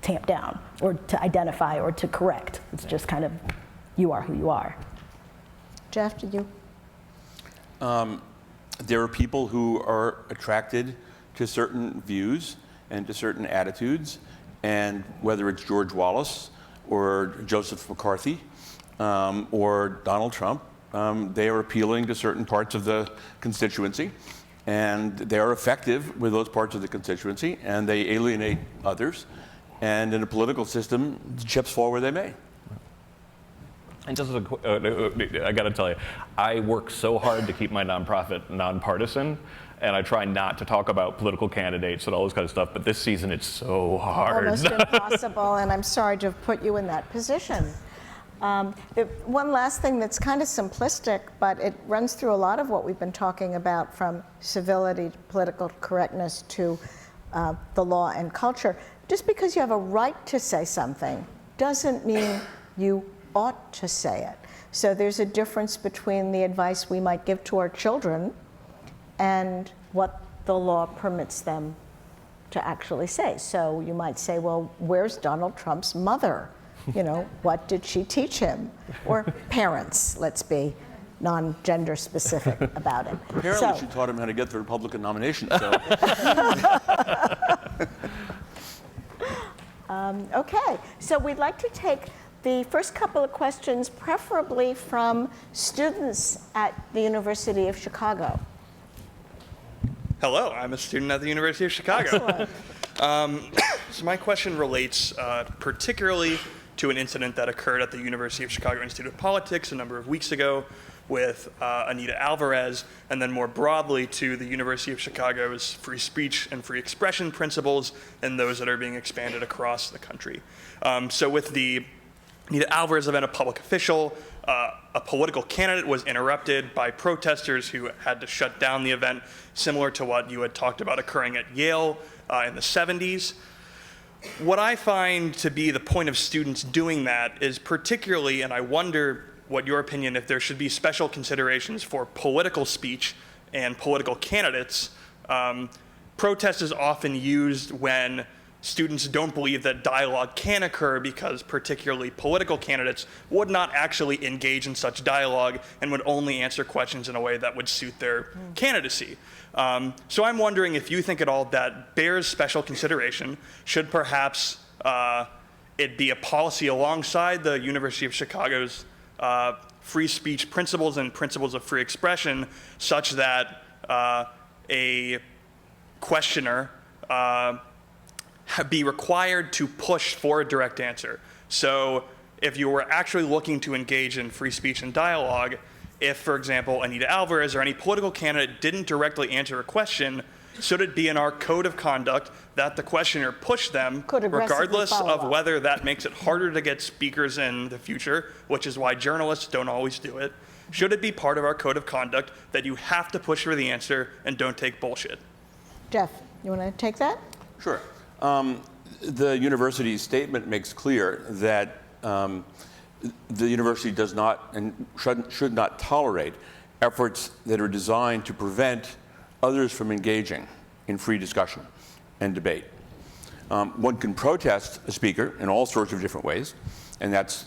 tamp down or to identify or to correct. It's just kind of, you are who you are. Jeff, did you? There are people who are attracted to certain views and to certain attitudes, and whether it's George Wallace or Joseph McCarthy or Donald Trump, they are appealing to certain parts of the constituency, and they are effective with those parts of the constituency, and they alienate others. And in a political system, the chips fall where they may. And just as I got to tell you, I work so hard to keep my nonprofit nonpartisan, and I try not to talk about political candidates and all this kind of stuff, but this season it's so hard. Almost impossible, and I'm sorry to have put you in that position. One last thing that's kind of simplistic, but it runs through a lot of what we've been talking about, from civility to political correctness to the law and culture. Just because you have a right to say something doesn't mean you ought to say it. So there's a difference between the advice we might give to our children and what the law permits them to actually say. So you might say, well, where's Donald Trump's mother? What did she teach him? Or parents, let's be non-gender specific about it. Apparently she taught him how to get the Republican nomination. So. Okay, so we'd like to take the first couple of questions, preferably from students at the University of Chicago. Hello, I'm a student at the University of Chicago. So my question relates particularly to an incident that occurred at the University of Chicago Institute of Politics a number of weeks ago with Anita Alvarez, and then more broadly to the University of Chicago's free speech and free expression principles and those that are being expanded across the country. So with the Anita Alvarez event, a public official, a political candidate was interrupted by protesters who had to shut down the event, similar to what you had talked about occurring at Yale in the 70s. What I find to be the point of students doing that is particularly, and I wonder what your opinion, if there should be special considerations for political speech and political candidates. Protest is often used when students don't believe that dialogue can occur because particularly political candidates would not actually engage in such dialogue and would only answer questions in a way that would suit their candidacy. So I'm wondering if you think at all that bears special consideration. Should perhaps it be a policy alongside the University of Chicago's free speech principles and principles of free expression, such that a questioner be required to push for a direct answer. So if you were actually looking to engage in free speech and dialogue, if, for example, Anita Alvarez or any political candidate didn't directly answer a question, should it be in our code of conduct that the questioner push them, regardless of whether that makes it harder to get speakers in the future, which is why journalists don't always do it? Should it be part of our code of conduct that you have to push for the answer and don't take bullshit? Jeff, you want to take that? Sure. The university's statement makes clear that the university does not and should not tolerate efforts that are designed to prevent others from engaging in free discussion and debate. One can protest a speaker in all sorts of different ways, and that's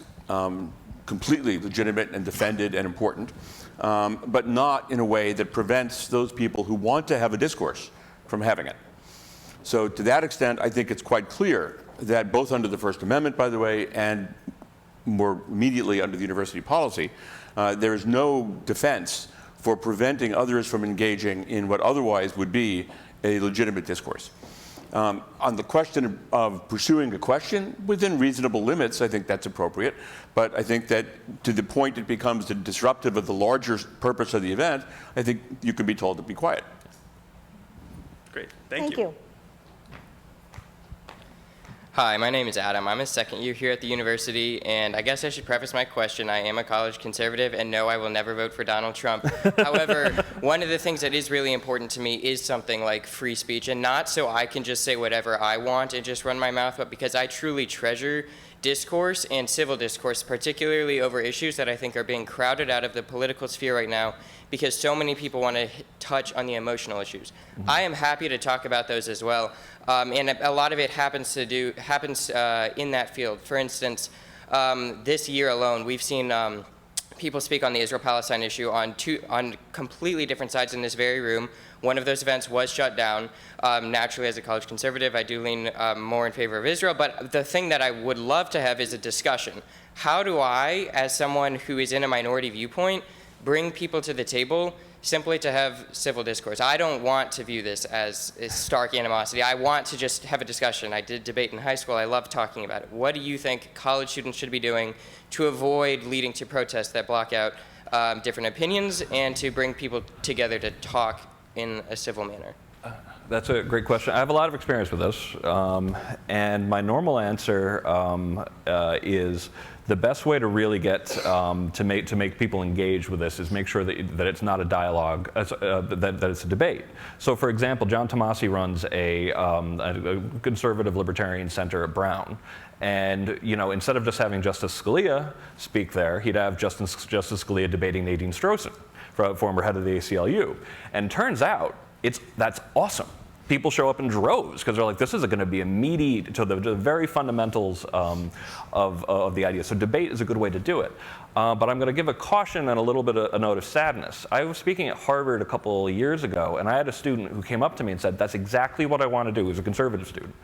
completely legitimate and defended and important, but not in a way that prevents those people who want to have a discourse from having it. So to that extent, I think it's quite clear that both under the First Amendment, by the way, and more immediately under the university policy, there is no defense for preventing others from engaging in what otherwise would be a legitimate discourse. On the question of pursuing a question within reasonable limits, I think that's appropriate. But I think that to the point it becomes disruptive of the larger purpose of the event, I think you can be told to be quiet. Great, thank you. Hi, my name is Adam. I'm a second year here at the university, and I guess I should preface my question. I am a college conservative, and no, I will never vote for Donald Trump. However, one of the things that is really important to me is something like free speech, and not so I can just say whatever I want and just run my mouth, but because I truly treasure discourse and civil discourse, particularly over issues that I think are being crowded out of the political sphere right now because so many people want to touch on the emotional issues. Mm-hmm. I am happy to talk about those as well, and a lot of it happens in that field. For instance, this year alone, we've seen people speak on the Israel-Palestine issue on completely different sides in this very room. One of those events was shut down. Naturally, as a college conservative, I do lean more in favor of Israel, but the thing that I would love to have is a discussion. How do I, as someone who is in a minority viewpoint, bring people to the table simply to have civil discourse? I don't want to view this as stark animosity. I want to just have a discussion. I did debate in high school. I love talking about it. What do you think college students should be doing to avoid leading to protests that block out different opinions and to bring people together to talk in a civil manner? That's a great question. I have a lot of experience with this, and my normal answer is the best way to really get to make people engage with this is make sure that it's not a dialogue, that it's a debate. So, for example, John Tomasi runs a conservative libertarian center at Brown. And instead of just having Justice Scalia speak there, he'd have Justice Scalia debating Nadine Strossen, former head of the ACLU. And turns out that's awesome. People show up in droves because they're like, this is going to be a meaty to the very fundamentals of the idea. So debate is a good way to do it. But I'm going to give a caution and a little bit of a note of sadness. I was speaking at Harvard a couple of years ago, and I had a student who came up to me and said, that's exactly what I want to do. He was a conservative student,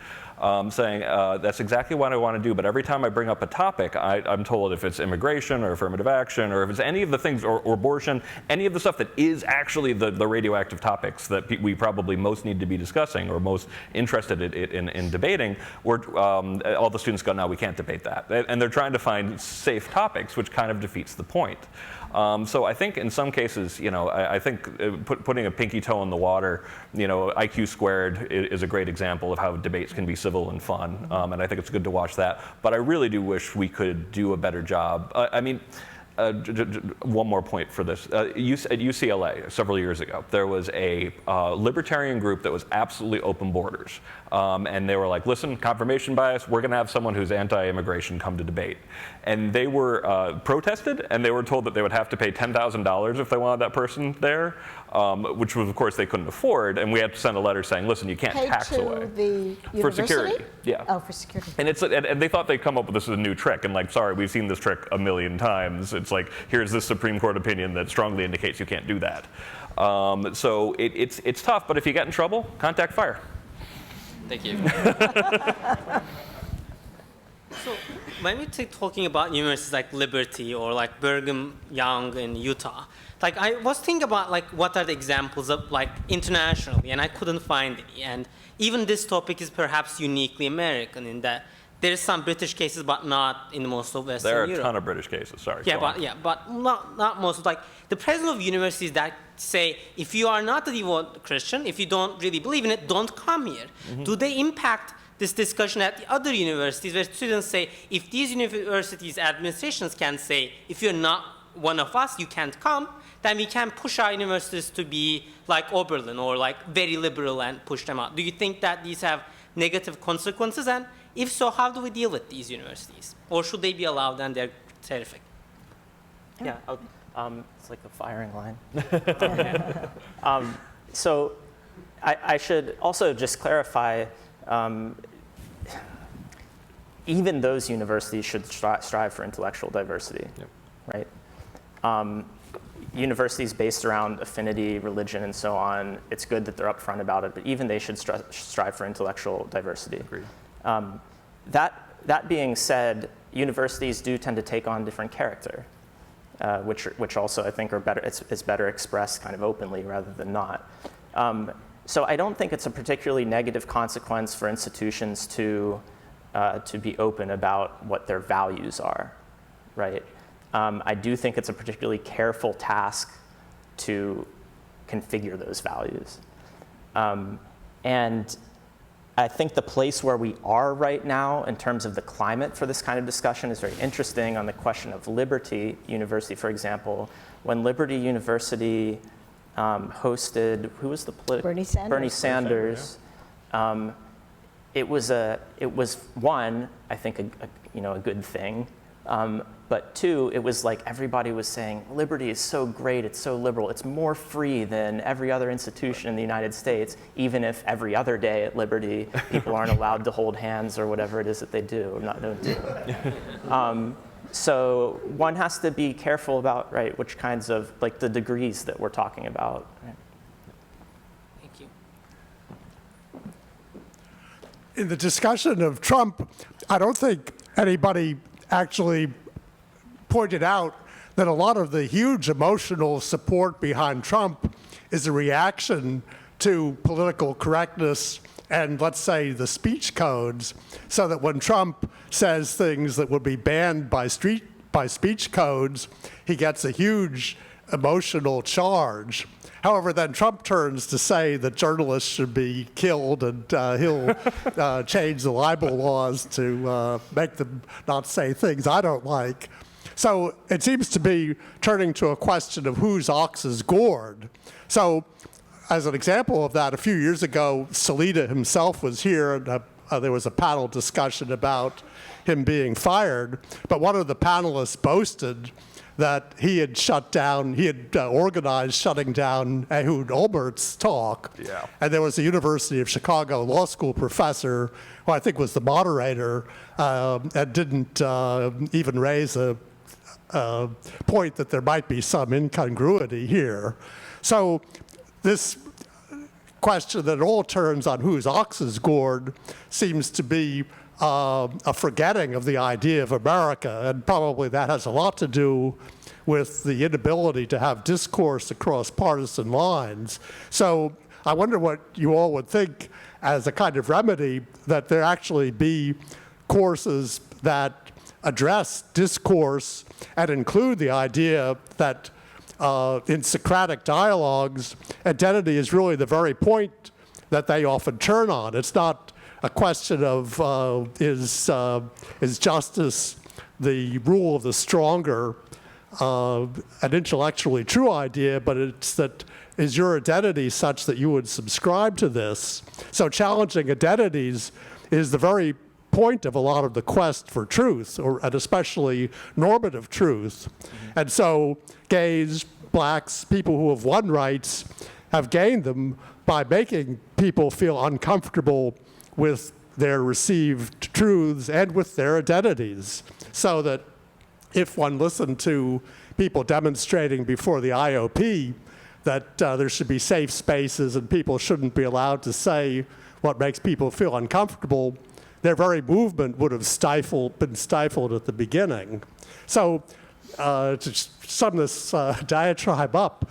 saying, that's exactly what I want to do, but every time I bring up a topic, I'm told if it's immigration or affirmative action or if it's any of the things, or abortion, any of the stuff that is actually the radioactive topics that we probably most need to be discussing, discussing or most interested in debating, all the students go, no, we can't debate that. And they're trying to find safe topics, which kind of defeats the point. So I think in some cases, I think putting a pinky toe in the water, IQ squared is a great example of how debates can be civil and fun, and I think it's good to watch that. But I really do wish we could do a better job. One more point for this. At UCLA, several years ago, there was a libertarian group that was absolutely open borders. And they were like, listen, confirmation bias, we're going to have someone who's anti-immigration come to debate. And they were protested, and they were told that they would have to pay $10,000 if they wanted that person there, which was, of course, they couldn't afford. And we had to send a letter saying, listen, you can't tax away. The university? For security, yeah. Oh, for security. And they thought they'd come up with this as a new trick. And like, sorry, we've seen this trick a million times. It's like, here's this Supreme Court opinion that strongly indicates you can't do that. So it's tough, but if you get in trouble, contact fire. Thank you. So when we talking about universities like Liberty or like Brigham Young in Utah, like I was thinking about like what are the examples of like internationally, and I couldn't find any. And even this topic is perhaps uniquely American in that there's some British cases, but not in most of Western Europe. There are a ton of British cases. Sorry. Yeah, but not most. Like the president of universities that say, if you are not a devout Christian, if you don't really believe in it, don't come here. Mm-hmm. Do they impact this discussion at the other universities where students say, if these universities' administrations can say, if you're not one of us, you can't come, then we can push our universities to be like Oberlin or like very liberal and push them out. Do you think that these have negative consequences? And if so, how do we deal with these universities? Or should they be allowed and they're terrific? Yeah, it's like a firing line. So I should also just clarify, even those universities should strive for intellectual diversity, right? Universities based around affinity, religion, and so on, it's good that they're upfront about it, but even they should strive for intellectual diversity. Agreed. That being said, universities do tend to take on different character, which also I think are better. It's better expressed kind of openly rather than not. So I don't think it's a particularly negative consequence for institutions to be open about what their values are, right? I do think it's a particularly careful task to configure those values. And I think the place where we are right now in terms of the climate for this kind of discussion is very interesting on the question of Liberty University, for example. When Liberty University hosted, who was the political? Bernie Sanders. Bernie Sanders. It was one, I think, a good thing. But two, it was like everybody was saying, Liberty is so great, it's so liberal, it's more free than every other institution in the United States, even if every other day at Liberty, people aren't allowed to hold hands or whatever it is that they do or don't do. So one has to be careful about, right, which kinds of, like the degrees that we're talking about. Right? Thank you. In the discussion of Trump, I don't think anybody actually pointed out that a lot of the huge emotional support behind Trump is a reaction to political correctness and, let's say, the speech codes, so that when Trump says things that would be banned by speech codes, he gets a huge emotional charge. However, then Trump turns to say that journalists should be killed, and he'll change the libel laws to make them not say things I don't like. So it seems to be turning to a question of whose ox is gored. So as an example of that, a few years ago, Salida himself was here, and there was a panel discussion about him being fired. But one of the panelists boasted that he had organized shutting down Ehud Olmert's talk. Yeah. And there was a University of Chicago law school professor, who I think was the moderator, and didn't even raise a point that there might be some incongruity here. So this question that all turns on whose ox is gored seems to be a forgetting of the idea of America, and probably that has a lot to do with the inability to have discourse across partisan lines. So I wonder what you all would think as a kind of remedy that there actually be courses that address discourse and include the idea that in Socratic dialogues, identity is really the very point that they often turn on. It's not a question of is justice the rule of the stronger, an intellectually true idea, but it's that is your identity such that you would subscribe to this? So challenging identities is the very point of a lot of the quest for truth, and especially normative truth. And so gays, blacks, people who have won rights have gained them by making people feel uncomfortable with their received truths and with their identities. So that if one listened to people demonstrating before the IOP that there should be safe spaces and people shouldn't be allowed to say what makes people feel uncomfortable, their very movement would have been stifled at the beginning. So to sum this diatribe up,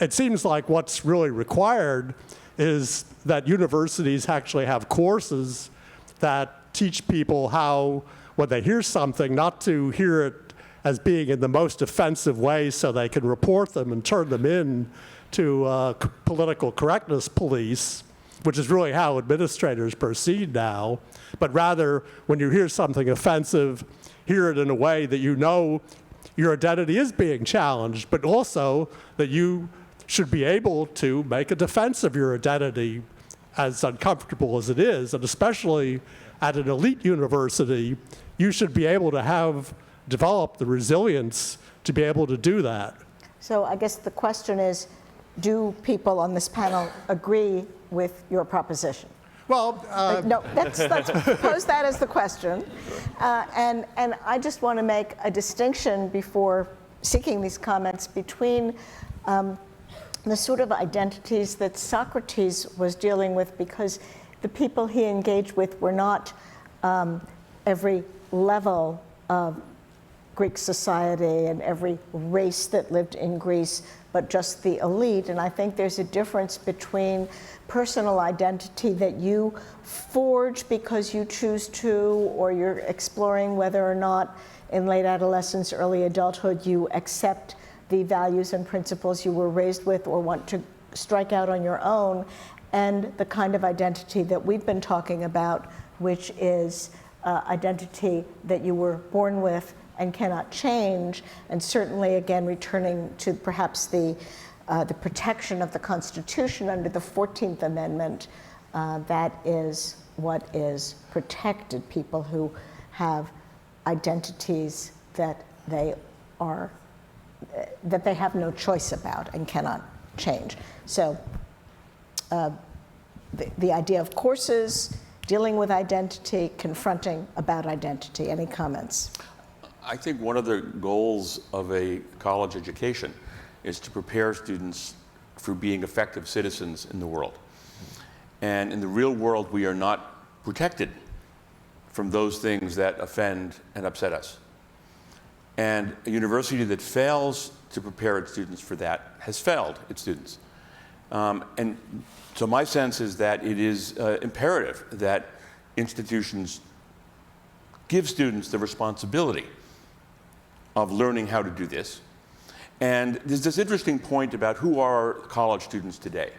it seems like what's really required is that universities actually have courses that teach people how, when they hear something, not to hear it as being in the most offensive way so they can report them and turn them in to political correctness police, which is really how administrators proceed now, but rather when you hear something offensive, hear it in a way that you know your identity is being challenged, but also that you should be able to make a defense of your identity, as uncomfortable as it is, and especially at an elite university, you should be able to have developed the resilience to be able to do that. So I guess the question is, do people on this panel agree with your proposition? Well, no, let's pose that as the question. And I just want to make a distinction before seeking these comments between the sort of identities that Socrates was dealing with, because the people he engaged with were not every level of Greek society and every race that lived in Greece, but just the elite. And I think there's a difference between personal identity that you forge because you choose to, or you're exploring whether or not in late adolescence, early adulthood, you accept the values and principles you were raised with or want to strike out on your own, and the kind of identity that we've been talking about, which is identity that you were born with and cannot change, and certainly, again, returning to perhaps the protection of the Constitution under the 14th Amendment, that is what is protected, people who have identities that they have no choice about and cannot change. So the idea of courses, dealing with identity, confronting about identity. Any comments? I think one of the goals of a college education is to prepare students for being effective citizens in the world. And in the real world, we are not protected from those things that offend and upset us. And a university that fails to prepare its students for that has failed its students. And so my sense is that it is imperative that institutions give students the responsibility of learning how to do this. And there's this interesting point about who are college students today.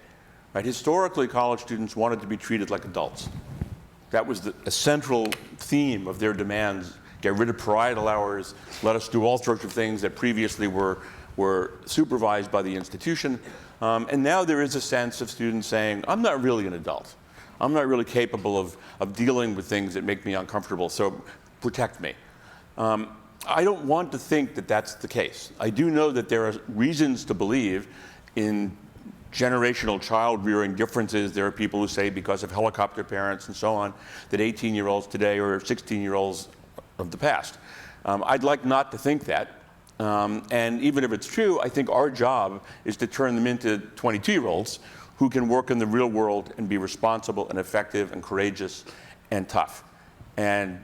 Right? Historically, college students wanted to be treated like adults. That was a central theme of their demands. Get rid of parietal hours, let us do all sorts of things that previously were supervised by the institution. And now there is a sense of students saying, I'm not really an adult. I'm not really capable of dealing with things that make me uncomfortable, so protect me. I don't want to think that that's the case. I do know that there are reasons to believe in generational child rearing differences. There are people who say because of helicopter parents and so on, that 18-year-olds today are 16-year-olds of the past. I'd like not to think that. And even if it's true, I think our job is to turn them into 22-year-olds who can work in the real world and be responsible and effective and courageous and tough. And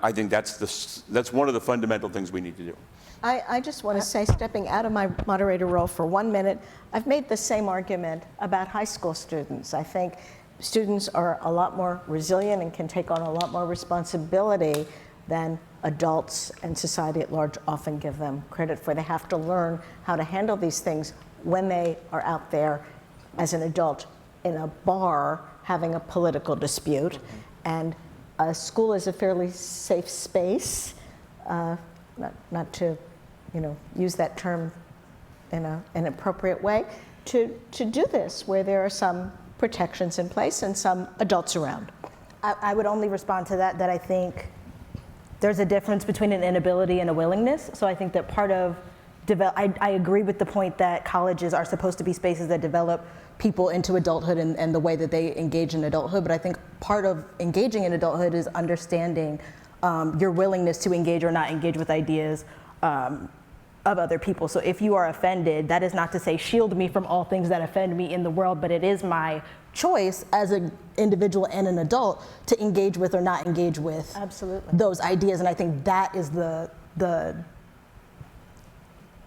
I think that's one of the fundamental things we need to do. I just want to say, stepping out of my moderator role for 1 minute, I've made the same argument about high school students. I think students are a lot more resilient and can take on a lot more responsibility than adults and society at large often give them credit for. They have to learn how to handle these things when they are out there as an adult in a bar having a political dispute. And a school is a fairly safe space, not to use that term in an appropriate way, to do this, where there are some protections in place and some adults around. I would only respond to that I think there's a difference between an inability and a willingness. So I think that part of I agree with the point that colleges are supposed to be spaces that develop people into adulthood and the way that they engage in adulthood. But I think part of engaging in adulthood is understanding your willingness to engage or not engage with ideas of other people. So if you are offended, that is not to say shield me from all things that offend me in the world, but it is my choice as an individual and an adult to engage with or not engage with Absolutely. those ideas. And I think that is the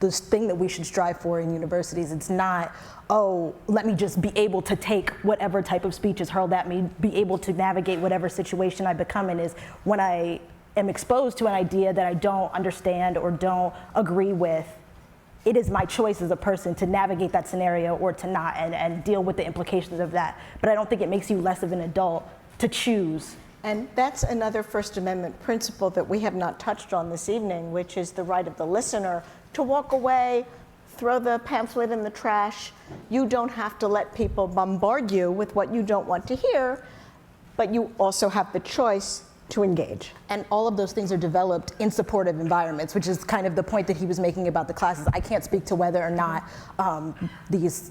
thing that we should strive for in universities. It's not, oh, let me just be able to take whatever type of speech is hurled at me, be able to navigate whatever situation I become in. Is when I am exposed to an idea that I don't understand or don't agree with, it is my choice as a person to navigate that scenario or to not, and deal with the implications of that. But I don't think it makes you less of an adult to choose. And that's another First Amendment principle that we have not touched on this evening, which is the right of the listener to walk away, throw the pamphlet in the trash. You don't have to let people bombard you with what you don't want to hear, but you also have the choice to engage. And all of those things are developed in supportive environments, which is kind of the point that he was making about the classes. I can't speak to whether or not these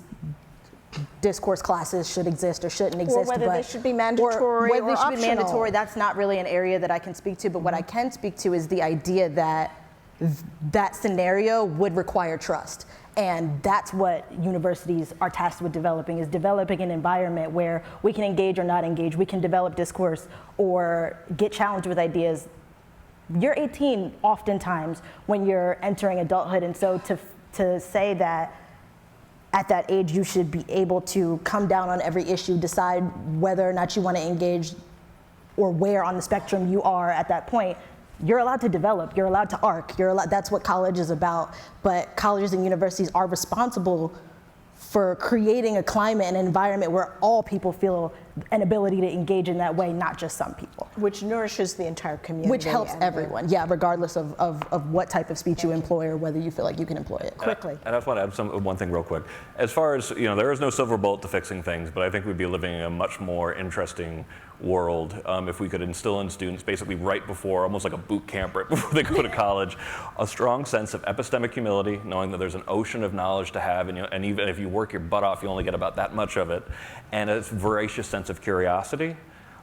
discourse classes should exist or shouldn't exist. Or whether they should be mandatory or whether they should be optional. mandatory. That's not really an area that I can speak to, but what I can speak to is the idea that that scenario would require trust. And that's what universities are tasked with developing, is developing an environment where we can engage or not engage, we can develop discourse or get challenged with ideas. You're 18 oftentimes when you're entering adulthood, and so to say that at that age you should be able to come down on every issue, decide whether or not you want to engage or where on the spectrum you are at that point, you're allowed to develop, you're allowed to arc, that's what college is about. But colleges and universities are responsible for creating a climate and an environment where all people feel an ability to engage in that way, not just some people. Which nourishes the entire community. Which helps everyone, regardless of what type of speech you employ or whether you feel like you can employ it. Quickly. And I just want to add one thing real quick. As far as, there is no silver bullet to fixing things, but I think we'd be living in a much more interesting world if we could instill in students basically right before, almost like a boot camp right before they go to college, a strong sense of epistemic humility, knowing that there's an ocean of knowledge to have, and even if you work your butt off, you only get about that much of it, and a voracious sense of curiosity.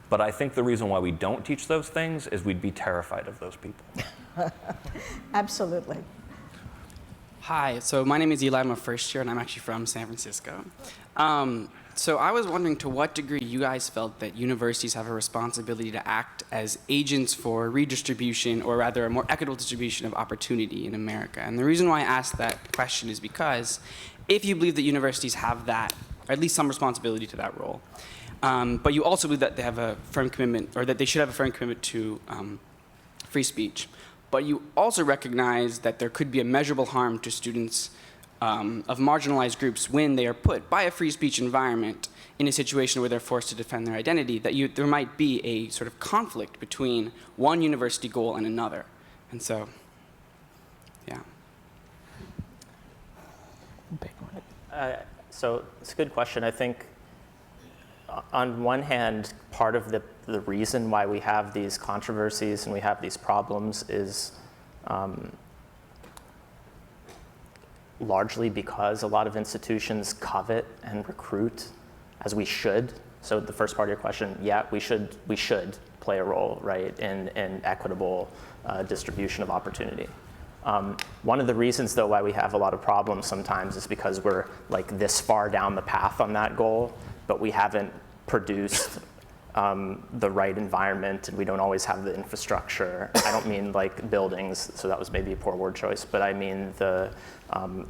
But I think the reason why we don't teach those things is we'd be terrified of those people. Absolutely. Hi, so my name is Eli, I'm a first year, and I'm actually from San Francisco. So I was wondering to what degree you guys felt that universities have a responsibility to act as agents for redistribution, or rather a more equitable distribution of opportunity in America. And the reason why I asked that question is because if you believe that universities have that, or at least some responsibility to that role, but you also believe that they have a firm commitment, or that they should have a firm commitment to free speech, but you also recognize that there could be a measurable harm to students of marginalized groups when they are put by a free speech environment in a situation where they're forced to defend their identity, that there might be a sort of conflict between one university goal and another. And so, yeah. So it's a good question. I think on one hand, part of the reason why we have these controversies and we have these problems is largely because a lot of institutions covet and recruit, as we should. So the first part of your question, yeah, we should play a role, right, in equitable distribution of opportunity. One of the reasons, though, why we have a lot of problems sometimes is because we're like this far down the path on that goal, but we haven't produced the right environment, and we don't always have the infrastructure. I don't mean like buildings, so that was maybe a poor word choice, but I mean the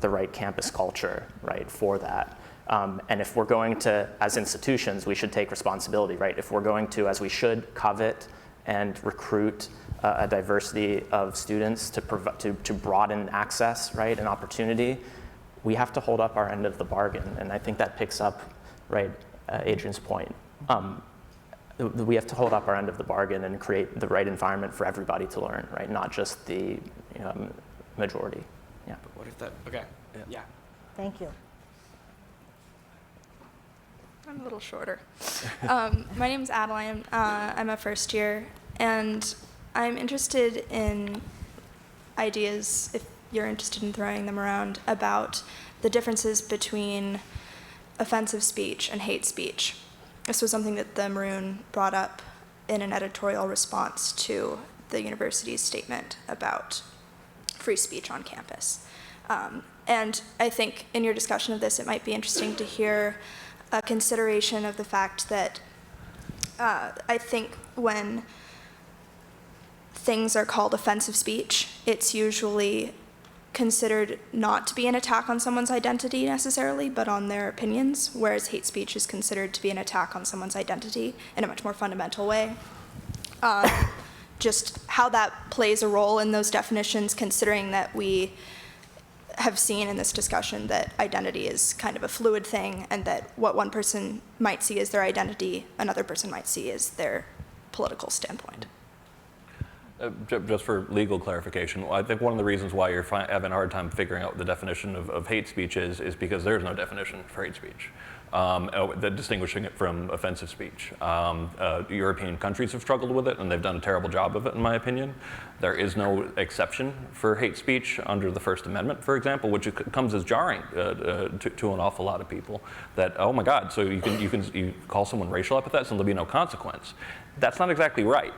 right campus culture, right, for that. And if we're going to, as institutions, we should take responsibility, right? If we're going to, as we should, covet and recruit a diversity of students to broaden access, right, and opportunity, we have to hold up our end of the bargain. And I think that picks up, right, Adrienne's point. We have to hold up our end of the bargain and create the right environment for everybody to learn, right? Not just the majority. Yeah. But what if that, okay, yeah. Thank you. I'm a little shorter. My name's Adrienne. I'm a first year, and I'm interested in ideas, if you're interested in throwing them around, about the differences between offensive speech and hate speech. This was something that the Maroon brought up in an editorial response to the university's statement about free speech on campus. And I think in your discussion of this, it might be interesting to hear a consideration of the fact that I think when things are called offensive speech, it's usually considered not to be an attack on someone's identity necessarily, but on their opinions, whereas hate speech is considered to be an attack on someone's identity in a much more fundamental way. Just how that plays a role in those definitions, considering that we have seen in this discussion that identity is kind of a fluid thing, and that what one person might see as their identity, another person might see as their political standpoint. Just for legal clarification, I think one of the reasons why you're having a hard time figuring out what the definition of hate speech is because there's no definition for hate speech, distinguishing it from offensive speech. European countries have struggled with it, and they've done a terrible job of it, in my opinion. There is no exception for hate speech under the First Amendment, for example, which comes as jarring to an awful lot of people. That, oh my God, so you call someone racial epithets and there'll be no consequence. That's not exactly right.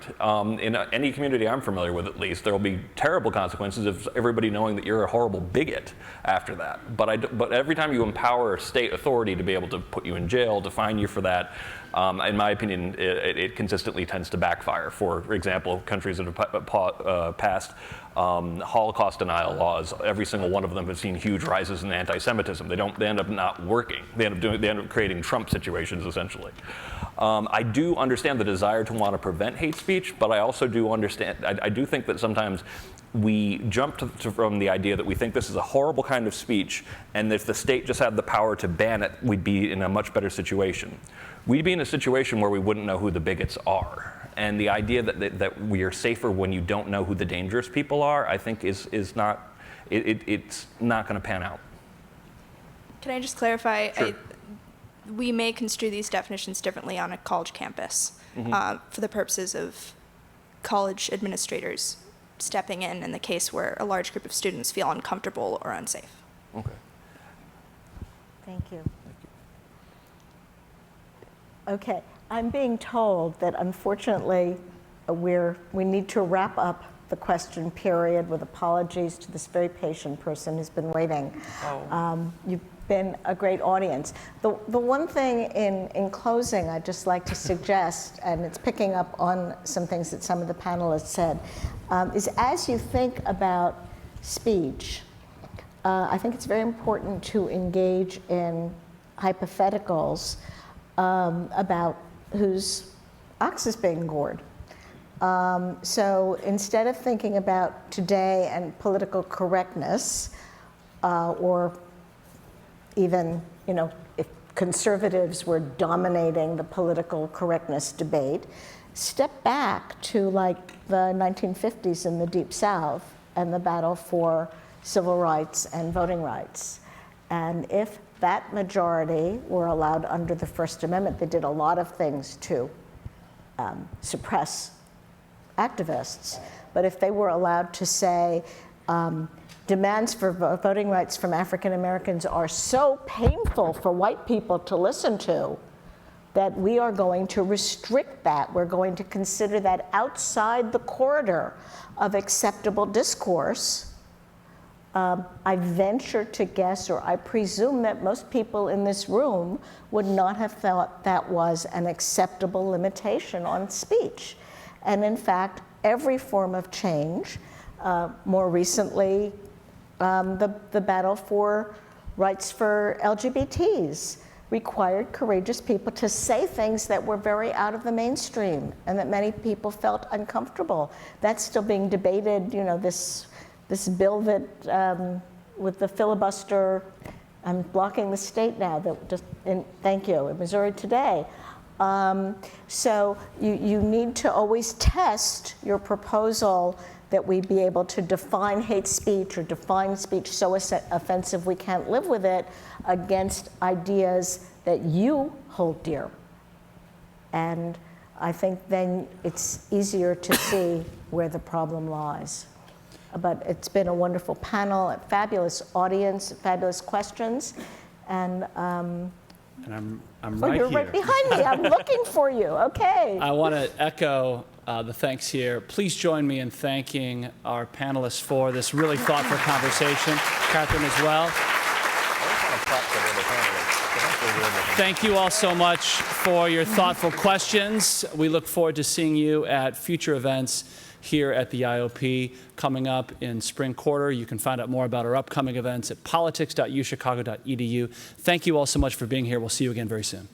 In any community I'm familiar with, at least, there will be terrible consequences of everybody knowing that you're a horrible bigot after that. But every time you empower state authority to be able to put you in jail, to fine you for that, in my opinion, it consistently tends to backfire. For example, countries that have passed Holocaust denial laws, every single one of them have seen huge rises in anti-Semitism. They end up not working. They end up creating Trump situations, essentially. I do understand the desire to want to prevent hate speech, but I also do understand, I do think that sometimes we jump from the idea that we think this is a horrible kind of speech, and if the state just had the power to ban it, we'd be in a much better situation. We'd be in a situation where we wouldn't know who the bigots are. And the idea that we are safer when you don't know who the dangerous people are, I think it's not going to pan out. Can I just clarify? Sure. We may construe these definitions differently on a college campus for the purposes of college administrators stepping in the case where a large group of students feel uncomfortable or unsafe. Okay. Thank you. Okay, I'm being told that unfortunately we need to wrap up the question period with apologies to this very patient person who's been waiting. You've been a great audience. The one thing in closing I'd just like to suggest, and it's picking up on some things that some of the panelists said, is as you think about speech, I think it's very important to engage in hypotheticals about whose ox is being gored. So instead of thinking about today and political correctness, or even, if conservatives were dominating the political correctness debate, step back to like the 1950s in the Deep South and the battle for civil rights and voting rights. And if that majority were allowed under the First Amendment, they did a lot of things to suppress activists. But if they were allowed to say, demands for voting rights from African Americans are so painful for white people to listen to that we are going to restrict that. We're going to consider that outside the corridor of acceptable discourse. I venture to guess, or I presume that most people in this room would not have thought that was an acceptable limitation on speech. And in fact, every form of change, more recently, the battle for rights for LGBTs, required courageous people to say things that were very out of the mainstream and that many people felt uncomfortable. That's still being debated, you know, this bill that, with the filibuster, I'm blocking the state now, that just, thank you, in Missouri Today. So you need to always test your proposal that we be able to define hate speech or define speech so offensive we can't live with it against ideas that you hold dear. And I think then it's easier to see where the problem lies. But it's been a wonderful panel, a fabulous audience, fabulous questions, and I'm oh, right you're here. right behind me. I'm looking for you. Okay. I want to echo the thanks here. Please join me in thanking our panelists for this really thoughtful conversation. Catherine as well. Thank you all so much for your thoughtful questions. We look forward to seeing you at future events here at the IOP coming up in spring quarter. You can find out more about our upcoming events at politics.uchicago.edu. Thank you all so much for being here. We'll see you again very soon.